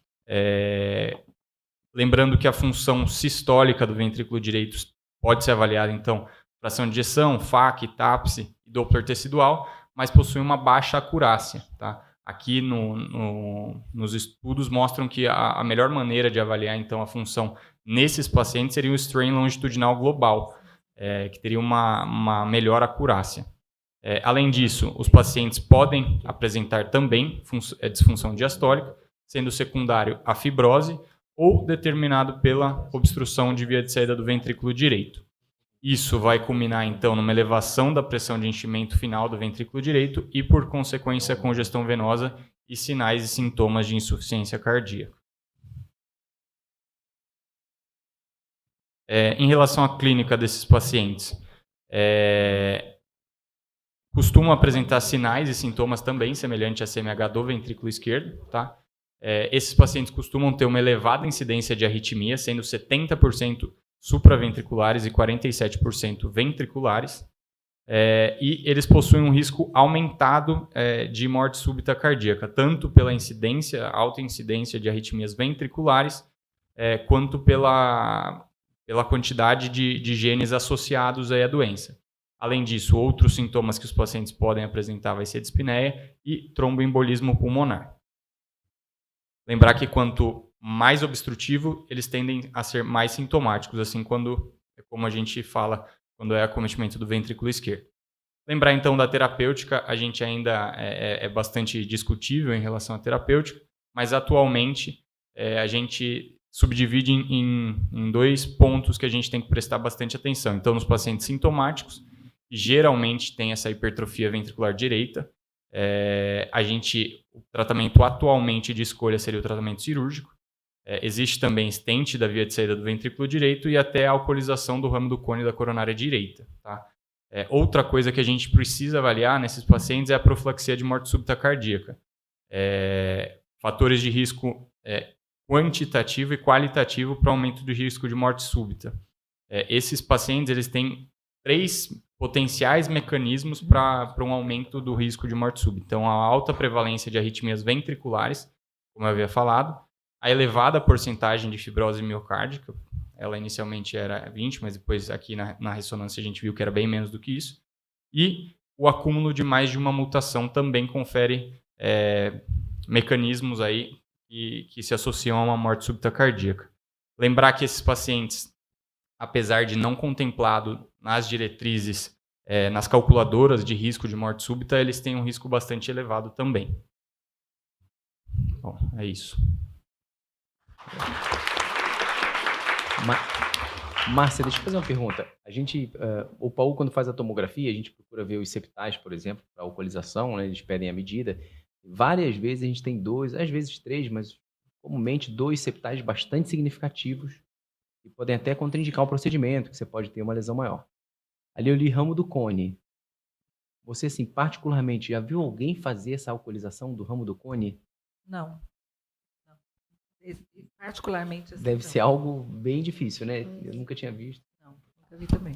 Lembrando que a função sistólica do ventrículo direito pode ser avaliada, então, fração de ejeção, FAC, TAPSE e Doppler tecidual, mas possui uma baixa acurácia. Tá? Aqui nos estudos mostram que a melhor maneira de avaliar, então, a função nesses pacientes seria o strain longitudinal global, que teria uma melhor acurácia. Além disso, os pacientes podem apresentar também disfunção diastólica, sendo secundário a fibrose, ou determinado pela obstrução de via de saída do ventrículo direito. Isso vai culminar, então, numa elevação da pressão de enchimento final do ventrículo direito e, por consequência, congestão venosa e sinais e sintomas de insuficiência cardíaca. Em relação à clínica desses pacientes, costumam apresentar sinais e sintomas também semelhantes à CMH do ventrículo esquerdo, tá? Esses pacientes costumam ter uma elevada incidência de arritmia, sendo 70% supraventriculares e 47% ventriculares, e eles possuem um risco aumentado de morte súbita cardíaca, tanto pela alta incidência de arritmias ventriculares, quanto pela quantidade de genes associados à doença. Além disso, outros sintomas que os pacientes podem apresentar vai ser dispneia e tromboembolismo pulmonar. Lembrar que quanto mais obstrutivo, eles tendem a ser mais sintomáticos, assim como a gente fala quando é acometimento do ventrículo esquerdo. Lembrar então da terapêutica, a gente ainda é bastante discutível em relação à terapêutica, mas atualmente a gente subdivide em 2 pontos que a gente tem que prestar bastante atenção. Então, nos pacientes sintomáticos, que geralmente tem essa hipertrofia ventricular direita, O tratamento atualmente de escolha seria o tratamento cirúrgico. Existe também stent da via de saída do ventrículo direito e até a alcoolização do ramo do cone da coronária direita. Tá? Outra coisa que a gente precisa avaliar nesses pacientes é a profilaxia de morte súbita cardíaca. Fatores de risco quantitativo e qualitativo para o aumento do risco de morte súbita. Esses pacientes eles têm 3 potenciais mecanismos para um aumento do risco de morte súbita. Então, a alta prevalência de arritmias ventriculares, como eu havia falado, a elevada porcentagem de fibrose miocárdica, ela inicialmente era 20, mas depois aqui na ressonância a gente viu que era bem menos do que isso, e o acúmulo de mais de uma mutação também confere mecanismos aí que se associam a uma morte súbita cardíaca. Lembrar que esses pacientes, apesar de não contemplado nas diretrizes, nas calculadoras de risco de morte súbita, eles têm um risco bastante elevado também. Bom, é isso. Márcia, deixa eu fazer uma pergunta. O Paulo, quando faz a tomografia, a gente procura ver os septais, por exemplo, para alcoolização, né? Eles pedem a medida. Várias vezes a gente tem 2, às vezes 3, mas comumente 2 septais bastante significativos que podem até contraindicar o procedimento, que você pode ter uma lesão maior. Ali eu li ramo do cone. Você, assim, particularmente, já viu alguém fazer essa alcoolização do ramo do cone? Não. Particularmente assim, deve ser algo bem difícil, né? Eu nunca tinha visto. Não, nunca vi também.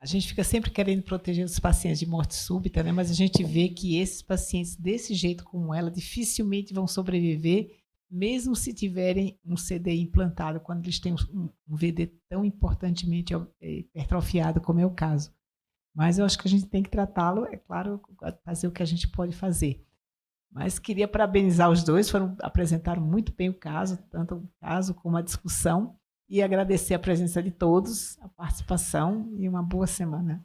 A gente fica sempre querendo proteger os pacientes de morte súbita, né? Mas a gente vê que esses pacientes, desse jeito como ela, dificilmente vão sobreviver, mesmo se tiverem um CDI implantado, quando eles têm um VD tão importantemente hipertrofiado, como é o caso. Mas eu acho que a gente tem que tratá-lo, é claro, fazer o que a gente pode fazer. Mas queria parabenizar os dois, apresentaram muito bem o caso, tanto o caso como a discussão, e agradecer a presença de todos, a participação e uma boa semana.